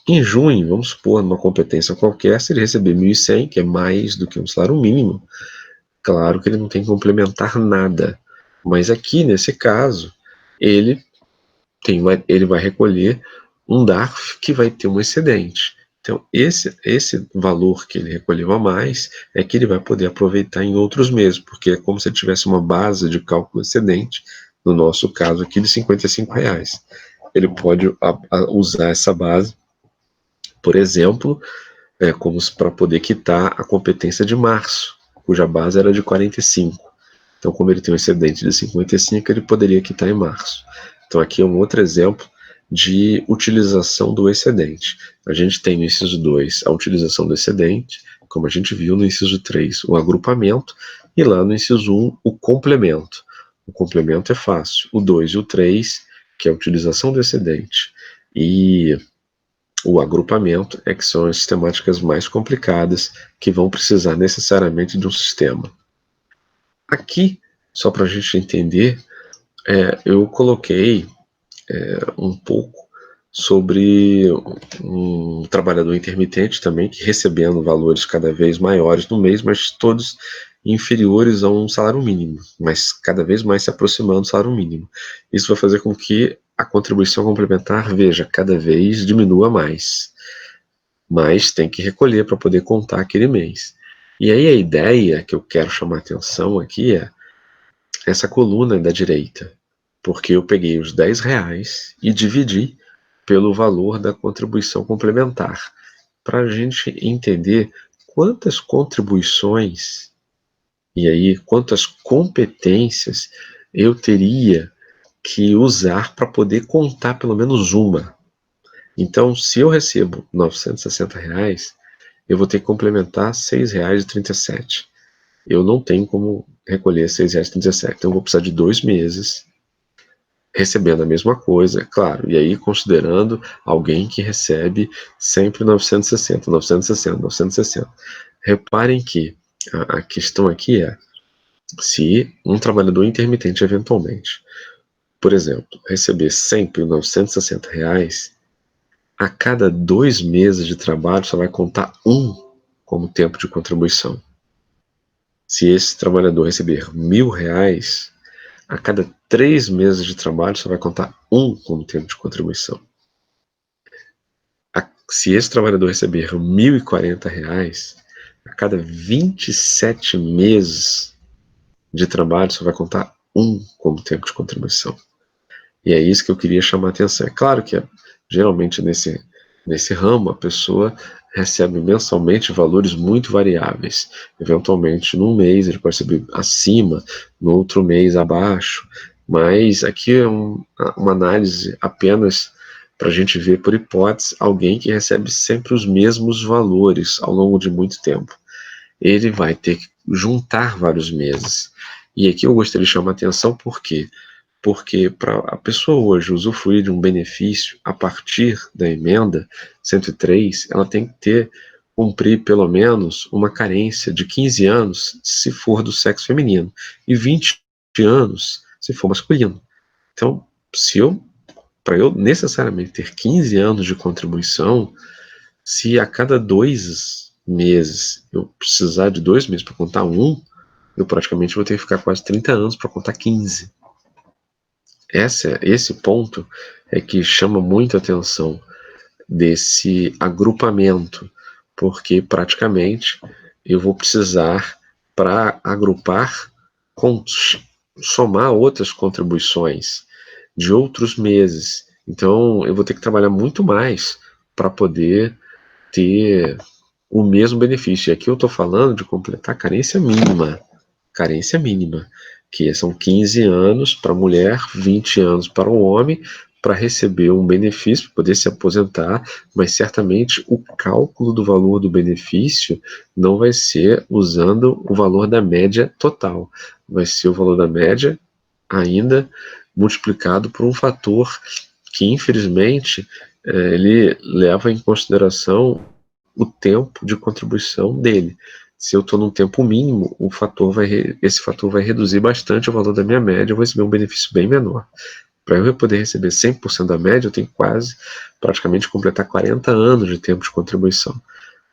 Em junho, vamos supor, numa competência qualquer, se ele receber 1.100, que é mais do que um salário mínimo, claro que ele não tem que complementar nada. Mas aqui, nesse caso, ele vai recolher um DARF que vai ter um excedente. Então, esse valor que ele recolheu a mais é que ele vai poder aproveitar em outros meses, porque é como se ele tivesse uma base de cálculo excedente, no nosso caso aqui, de R$ 55. Ele pode usar essa base, por exemplo, como para poder quitar a competência de março, cuja base era de 45. Então, como ele tem um excedente de 55, ele poderia quitar em março. Então, aqui é um outro exemplo de utilização do excedente. A gente tem no inciso 2 a utilização do excedente, como a gente viu no inciso 3, o agrupamento, e lá no inciso 1, o complemento. O complemento é fácil. O 2 e o 3, que é a utilização do excedente, e o agrupamento é que são as sistemáticas mais complicadas que vão precisar necessariamente de um sistema. Aqui, só para a gente entender, eu coloquei um pouco sobre um trabalhador intermitente também, que recebendo valores cada vez maiores no mês, mas todos inferiores a um salário mínimo, mas cada vez mais se aproximando do salário mínimo. Isso vai fazer com que a contribuição complementar, veja, cada vez diminua mais, mas tem que recolher para poder contar aquele mês. E aí a ideia que eu quero chamar a atenção aqui é essa coluna da direita, porque eu peguei os R$ 10 e dividi pelo valor da contribuição complementar, para a gente entender quantas contribuições e aí quantas competências eu teria que usar para poder contar pelo menos uma. Então, se eu recebo R$ 960, eu vou ter que complementar R$ 6,37. Eu não tenho como recolher R$ 6,37. Então, eu vou precisar de 2 meses recebendo a mesma coisa, claro, e aí considerando alguém que recebe sempre 960, 960, 960. Reparem que a questão aqui é, se um trabalhador intermitente eventualmente, por exemplo, receber sempre R$ 960, a cada 2 meses de trabalho só vai contar um como tempo de contribuição. Se esse trabalhador receber R$ 1.000, a cada 3 meses de trabalho só vai contar um como tempo de contribuição. Se esse trabalhador receber R$ 1.040, a cada 27 meses de trabalho só vai contar um como tempo de contribuição. E é isso que eu queria chamar a atenção. É claro que geralmente nesse ramo a pessoa recebe mensalmente valores muito variáveis. Eventualmente num mês ele pode receber acima, no outro mês abaixo, mas aqui é uma análise apenas para a gente ver por hipótese alguém que recebe sempre os mesmos valores ao longo de muito tempo. Ele vai ter que juntar vários meses. E aqui eu gostaria de chamar a atenção porque para a pessoa hoje usufruir de um benefício a partir da emenda 103, ela tem que cumprir pelo menos uma carência de 15 anos se for do sexo feminino e 20 anos se for masculino. Então, para eu necessariamente ter 15 anos de contribuição, se a cada 2 meses eu precisar de 2 meses para contar um, eu praticamente vou ter que ficar quase 30 anos para contar 15. Esse ponto é que chama muito a atenção desse agrupamento, porque praticamente eu vou precisar, para agrupar, somar outras contribuições de outros meses. Então eu vou ter que trabalhar muito mais para poder ter o mesmo benefício. E aqui eu estou falando de completar carência mínima, que são 15 anos para a mulher, 20 anos para o homem, para receber um benefício, para poder se aposentar, mas certamente o cálculo do valor do benefício não vai ser usando o valor da média total, vai ser o valor da média ainda multiplicado por um fator que, infelizmente, ele leva em consideração o tempo de contribuição dele. Se eu estou num tempo mínimo, esse fator vai reduzir bastante o valor da minha média, eu vou receber um benefício bem menor. Para eu poder receber 100% da média, eu tenho que praticamente completar 40 anos de tempo de contribuição.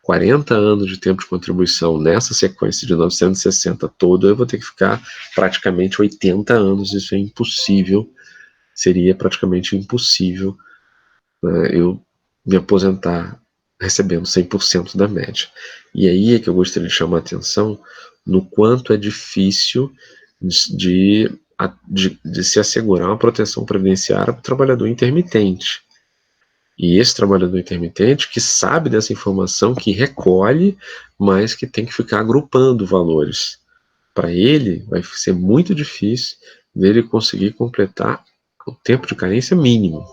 40 anos de tempo de contribuição nessa sequência de 960 toda, eu vou ter que ficar praticamente 80 anos, isso é impossível, seria praticamente impossível, né, eu me aposentar recebendo 100% da média. E aí é que eu gostaria de chamar a atenção no quanto é difícil de se assegurar uma proteção previdenciária para o trabalhador intermitente. E esse trabalhador intermitente que sabe dessa informação, que recolhe, mas que tem que ficar agrupando valores. Para ele, vai ser muito difícil dele conseguir completar o tempo de carência mínimo.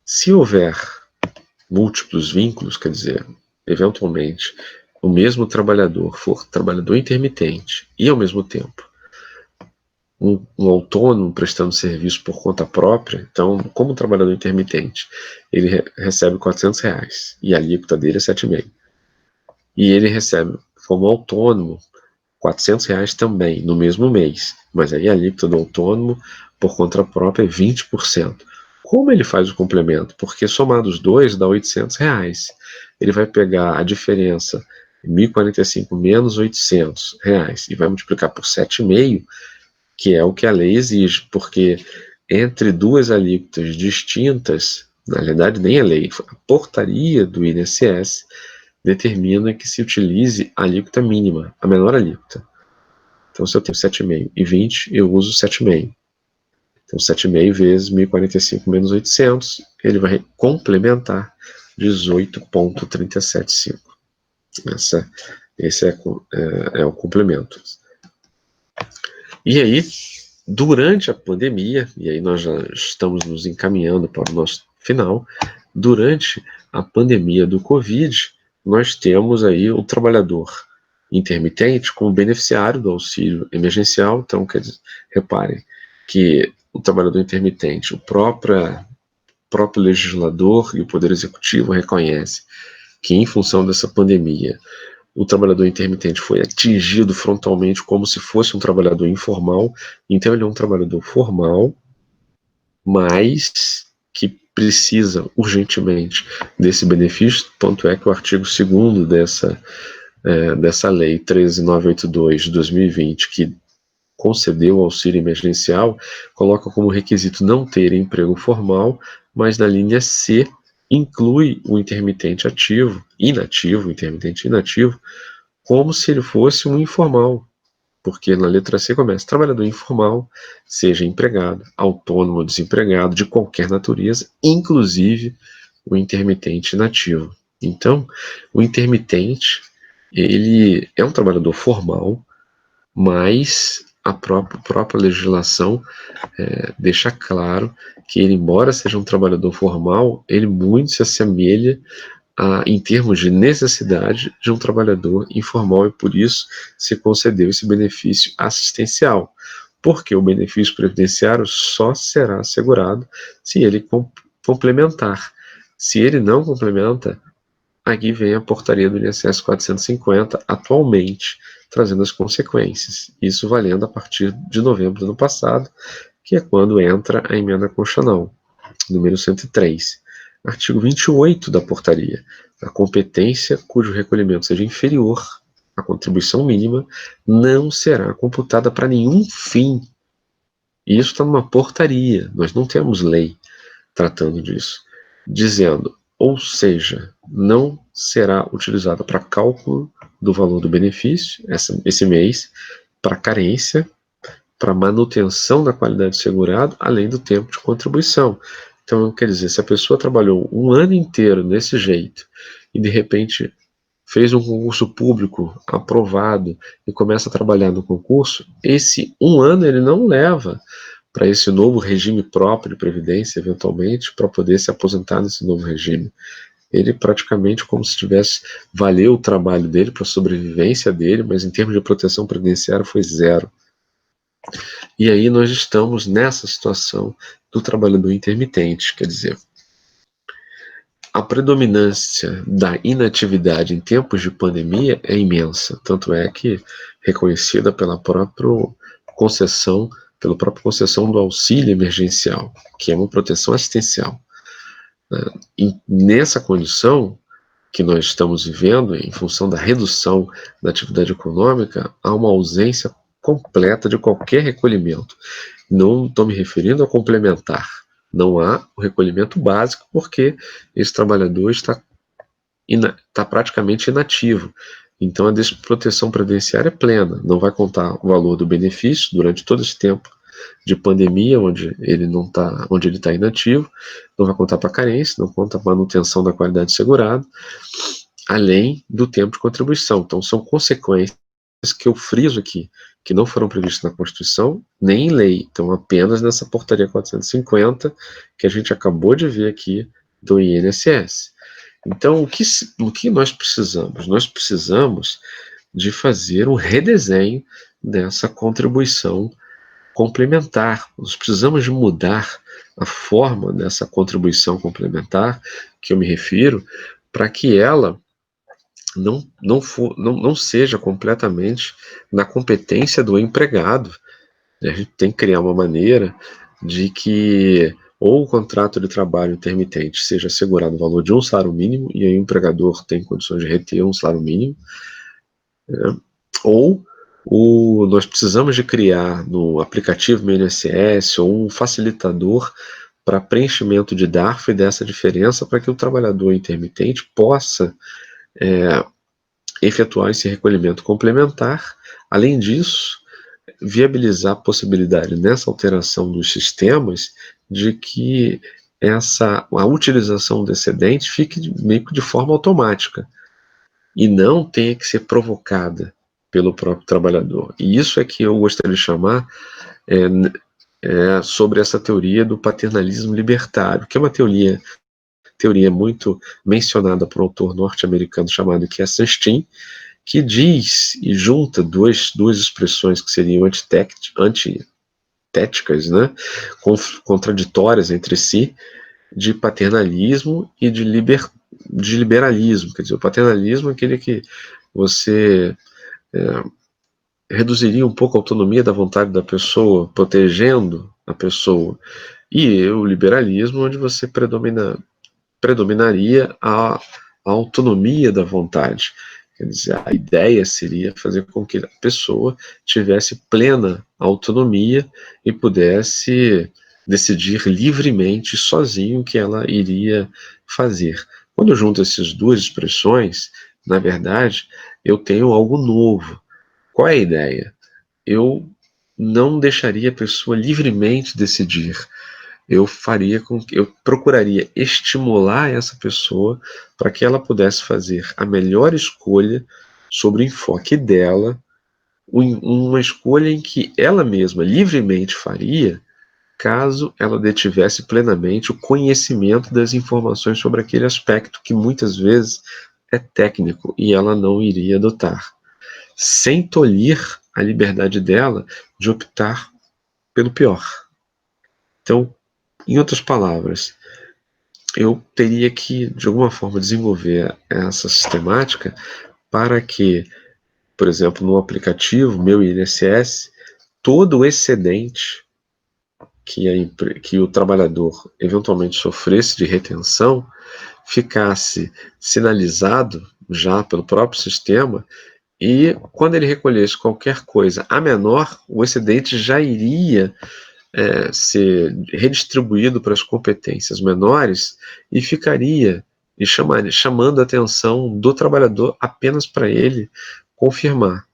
Se houver múltiplos vínculos, quer dizer, eventualmente, o mesmo trabalhador for trabalhador intermitente e, ao mesmo tempo, um autônomo prestando serviço por conta própria, então, como trabalhador intermitente, ele recebe R$ 400 e a alíquota dele é 7,5. E ele recebe, como autônomo, R$ 400 também, no mesmo mês, mas aí a alíquota do autônomo por conta própria é 20%. Como ele faz o complemento? Porque somado os dois dá R$ 800. Ele vai pegar a diferença, 1.045 menos R$ 800, e vai multiplicar por 7,5, que é o que a lei exige, porque entre duas alíquotas distintas, na realidade nem a lei, a portaria do INSS determina que se utilize a alíquota mínima, a menor alíquota. Então, se eu tenho 7,5 e 20, eu uso 7,5. Então, 7,5 vezes 1.045 menos 800, ele vai complementar 18,375. Esse é o complemento. E aí, durante a pandemia, e aí nós já estamos nos encaminhando para o nosso final, durante a pandemia do Covid, nós temos aí o trabalhador intermitente como beneficiário do auxílio emergencial. Então, reparem que o trabalhador intermitente, o próprio legislador e o Poder Executivo reconhece que, em função dessa pandemia, o trabalhador intermitente foi atingido frontalmente como se fosse um trabalhador informal. Então, ele é um trabalhador formal, mas que precisa urgentemente desse benefício. Tanto é que o artigo 2º dessa lei 13.982 de 2020, que concedeu o auxílio emergencial, coloca como requisito não ter emprego formal, mas na linha C inclui o intermitente intermitente inativo, como se ele fosse um informal, porque na letra C começa: trabalhador informal, seja empregado, autônomo ou desempregado, de qualquer natureza, inclusive o intermitente inativo. Então, o intermitente, ele é um trabalhador formal, mas a própria legislação deixa claro que ele, embora seja um trabalhador formal, ele muito se assemelha em termos de necessidade de um trabalhador informal, e por isso se concedeu esse benefício assistencial, porque o benefício previdenciário só será assegurado se ele complementar. Se ele não complementa, aqui vem a portaria do INSS 450 atualmente, trazendo as consequências. Isso valendo a partir de novembro do ano passado, que é quando entra a emenda constitucional, número 103. Artigo 28 da portaria: a competência cujo recolhimento seja inferior à contribuição mínima não será computada para nenhum fim. E isso está numa portaria, nós não temos lei tratando disso, dizendo, ou seja, não será utilizada para cálculo do valor do benefício esse mês, para carência, para manutenção da qualidade do segurado, além do tempo de contribuição. Então, quer dizer, se a pessoa trabalhou um ano inteiro desse jeito e de repente fez um concurso público aprovado e começa a trabalhar no concurso, esse um ano ele não leva para esse novo regime próprio de previdência, eventualmente, para poder se aposentar nesse novo regime. Ele praticamente como se tivesse valeu o trabalho dele para a sobrevivência dele, mas em termos de proteção previdenciária foi zero. E aí nós estamos nessa situação do trabalhador intermitente, quer dizer, a predominância da inatividade em tempos de pandemia é imensa, tanto é que reconhecida pela própria concessão do auxílio emergencial, que é uma proteção assistencial. E nessa condição que nós estamos vivendo, em função da redução da atividade econômica, há uma ausência completa de qualquer recolhimento. Não estou me referindo a complementar. Não há o recolhimento básico, porque esse trabalhador está praticamente inativo. Então a desproteção previdenciária é plena. Não vai contar o valor do benefício durante todo esse tempo de pandemia, onde ele está inativo, não vai contar para carência, não conta para manutenção da qualidade do segurado, além do tempo de contribuição. Então são consequências que eu friso aqui, que não foram previstas na Constituição, nem em lei, então apenas nessa portaria 450, que a gente acabou de ver aqui do INSS. Então, o que nós precisamos? Nós precisamos de fazer um redesenho dessa contribuição complementar. Nós precisamos de mudar a forma dessa contribuição complementar, que eu me refiro, para que ela não seja completamente na competência do empregado. A gente tem que criar uma maneira de que ou o contrato de trabalho intermitente seja assegurado no valor de um salário mínimo, e aí o empregador tem condições de reter um salário mínimo, né? Ou nós precisamos de criar no aplicativo do INSS ou um facilitador para preenchimento de DARF dessa diferença, para que o trabalhador intermitente possa efetuar esse recolhimento complementar. Além disso, viabilizar a possibilidade nessa alteração dos sistemas de que a utilização do excedente fique meio que de forma automática e não tenha que ser provocada pelo próprio trabalhador. E isso é que eu gostaria de chamar sobre essa teoria do paternalismo libertário, que é uma teoria muito mencionada por um autor norte-americano chamado Cass Sunstein, que diz e junta duas expressões que seriam antitéticas, né, contraditórias entre si, de paternalismo e de liberalismo. Quer dizer, o paternalismo é aquele que você reduziria um pouco a autonomia da vontade da pessoa, protegendo a pessoa, e o liberalismo, onde você predominaria a autonomia da vontade. Quer dizer, a ideia seria fazer com que a pessoa tivesse plena autonomia e pudesse decidir livremente, sozinho, o que ela iria fazer. Quando eu junto essas duas expressões, na verdade, eu tenho algo novo. Qual é a ideia? Eu não deixaria a pessoa livremente decidir. Eu procuraria estimular essa pessoa para que ela pudesse fazer a melhor escolha sobre o enfoque dela, uma escolha em que ela mesma livremente faria, caso ela detivesse plenamente o conhecimento das informações sobre aquele aspecto que muitas vezes é técnico e ela não iria adotar, sem tolir a liberdade dela de optar pelo pior. Então, em outras palavras, eu teria que, de alguma forma, desenvolver essa sistemática para que, por exemplo, no aplicativo meu INSS, todo o excedente que o trabalhador eventualmente sofresse de retenção ficasse sinalizado já pelo próprio sistema, e quando ele recolhesse qualquer coisa a menor, o excedente já iria ser redistribuído para as competências menores e ficaria chamando a atenção do trabalhador apenas para ele confirmar.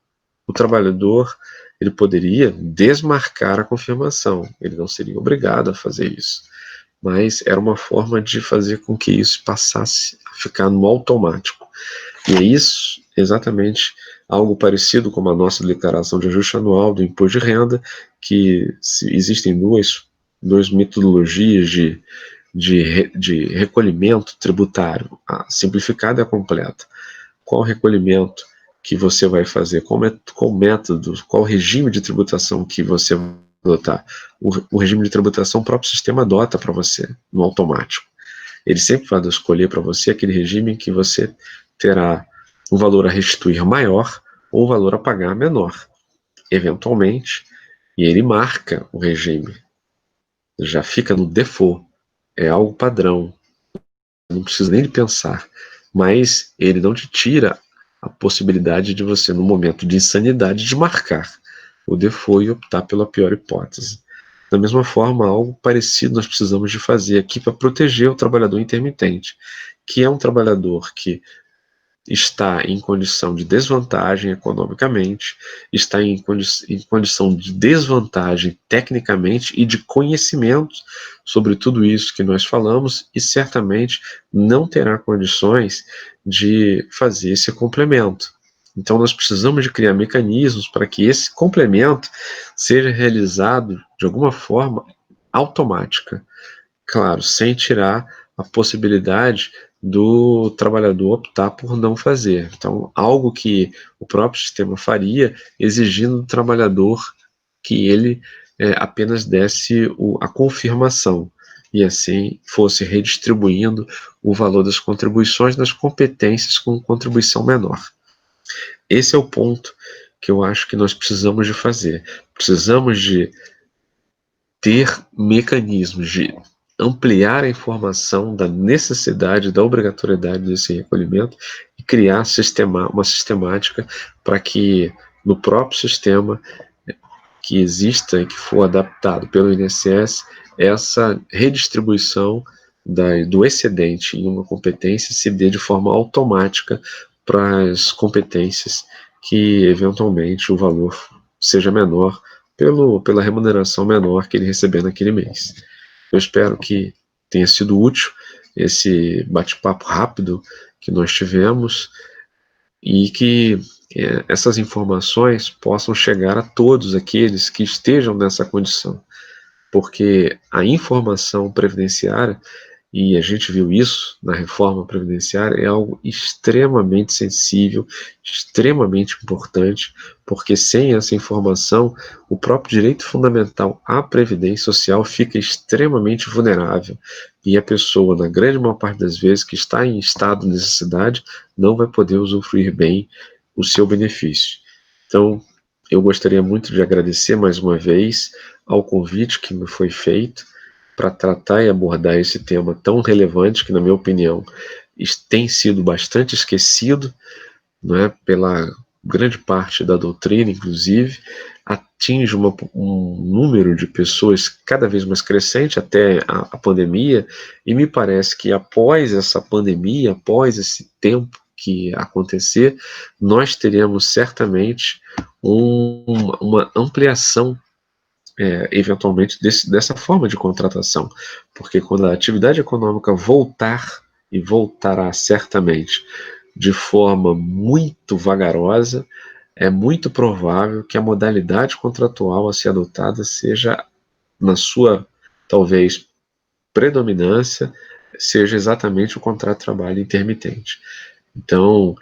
O trabalhador ele poderia desmarcar a confirmação, ele não seria obrigado a fazer isso, mas era uma forma de fazer com que isso passasse a ficar no automático. E é isso exatamente algo parecido com a nossa declaração de ajuste anual do imposto de renda, que existem duas metodologias de recolhimento tributário, a simplificada e a completa. Qual recolhimento que você vai fazer, qual método, qual regime de tributação que você vai adotar. O regime de tributação o próprio sistema adota para você, no automático. Ele sempre vai escolher para você aquele regime em que você terá um valor a restituir maior ou um valor a pagar menor, eventualmente, e ele marca o regime. Já fica no default, é algo padrão, não precisa nem de pensar, mas ele não te tira a possibilidade de você, no momento de insanidade, de marcar o default e optar pela pior hipótese. Da mesma forma, algo parecido nós precisamos de fazer aqui para proteger o trabalhador intermitente, que é um trabalhador que está em condição de desvantagem economicamente, está em condição de desvantagem tecnicamente e de conhecimento sobre tudo isso que nós falamos, e certamente não terá condições de fazer esse complemento. Então nós precisamos de criar mecanismos para que esse complemento seja realizado de alguma forma automática, claro, sem tirar a possibilidade do trabalhador optar por não fazer. Então, algo que o próprio sistema faria, exigindo do trabalhador que ele apenas desse a confirmação, e assim fosse redistribuindo o valor das contribuições nas competências com contribuição menor. Esse é o ponto que eu acho que nós precisamos de fazer. Precisamos de ter mecanismos de ampliar a informação da necessidade, da obrigatoriedade desse recolhimento e criar uma sistemática para que no próprio sistema que exista e que for adaptado pelo INSS, essa redistribuição do excedente em uma competência se dê de forma automática para as competências que eventualmente o valor seja menor pela remuneração menor que ele receber naquele mês. Eu espero que tenha sido útil esse bate-papo rápido que nós tivemos e que essas informações possam chegar a todos aqueles que estejam nessa condição, porque a informação previdenciária, e a gente viu isso na reforma previdenciária, é algo extremamente sensível, extremamente importante, porque sem essa informação, o próprio direito fundamental à previdência social fica extremamente vulnerável, e a pessoa, na grande maior parte das vezes, que está em estado de necessidade, não vai poder usufruir bem o seu benefício. Então, eu gostaria muito de agradecer mais uma vez ao convite que me foi feito para tratar e abordar esse tema tão relevante que, na minha opinião, tem sido bastante esquecido, né, pela grande parte da doutrina, inclusive, atinge um número de pessoas cada vez mais crescente até a pandemia, e me parece que após essa pandemia, após esse tempo que acontecer, nós teremos certamente uma ampliação eventualmente dessa forma de contratação, porque quando a atividade econômica voltar, e voltará certamente de forma muito vagarosa, é muito provável que a modalidade contratual a ser adotada seja, na sua, talvez, predominância, seja exatamente o contrato de trabalho intermitente. Então,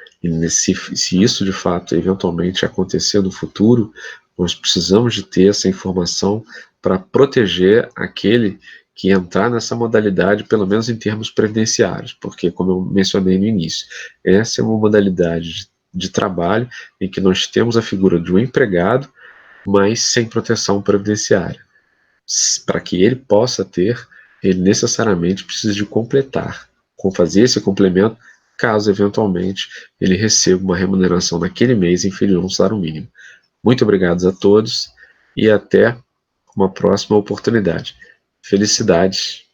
se isso de fato eventualmente acontecer no futuro, nós precisamos de ter essa informação para proteger aquele que entrar nessa modalidade, pelo menos em termos previdenciários, porque, como eu mencionei no início, essa é uma modalidade de trabalho em que nós temos a figura de um empregado, mas sem proteção previdenciária. Para que ele possa ter, ele necessariamente precisa de completar, fazer esse complemento, caso eventualmente ele receba uma remuneração naquele mês inferior ao salário mínimo. Muito obrigado a todos e até uma próxima oportunidade. Felicidades!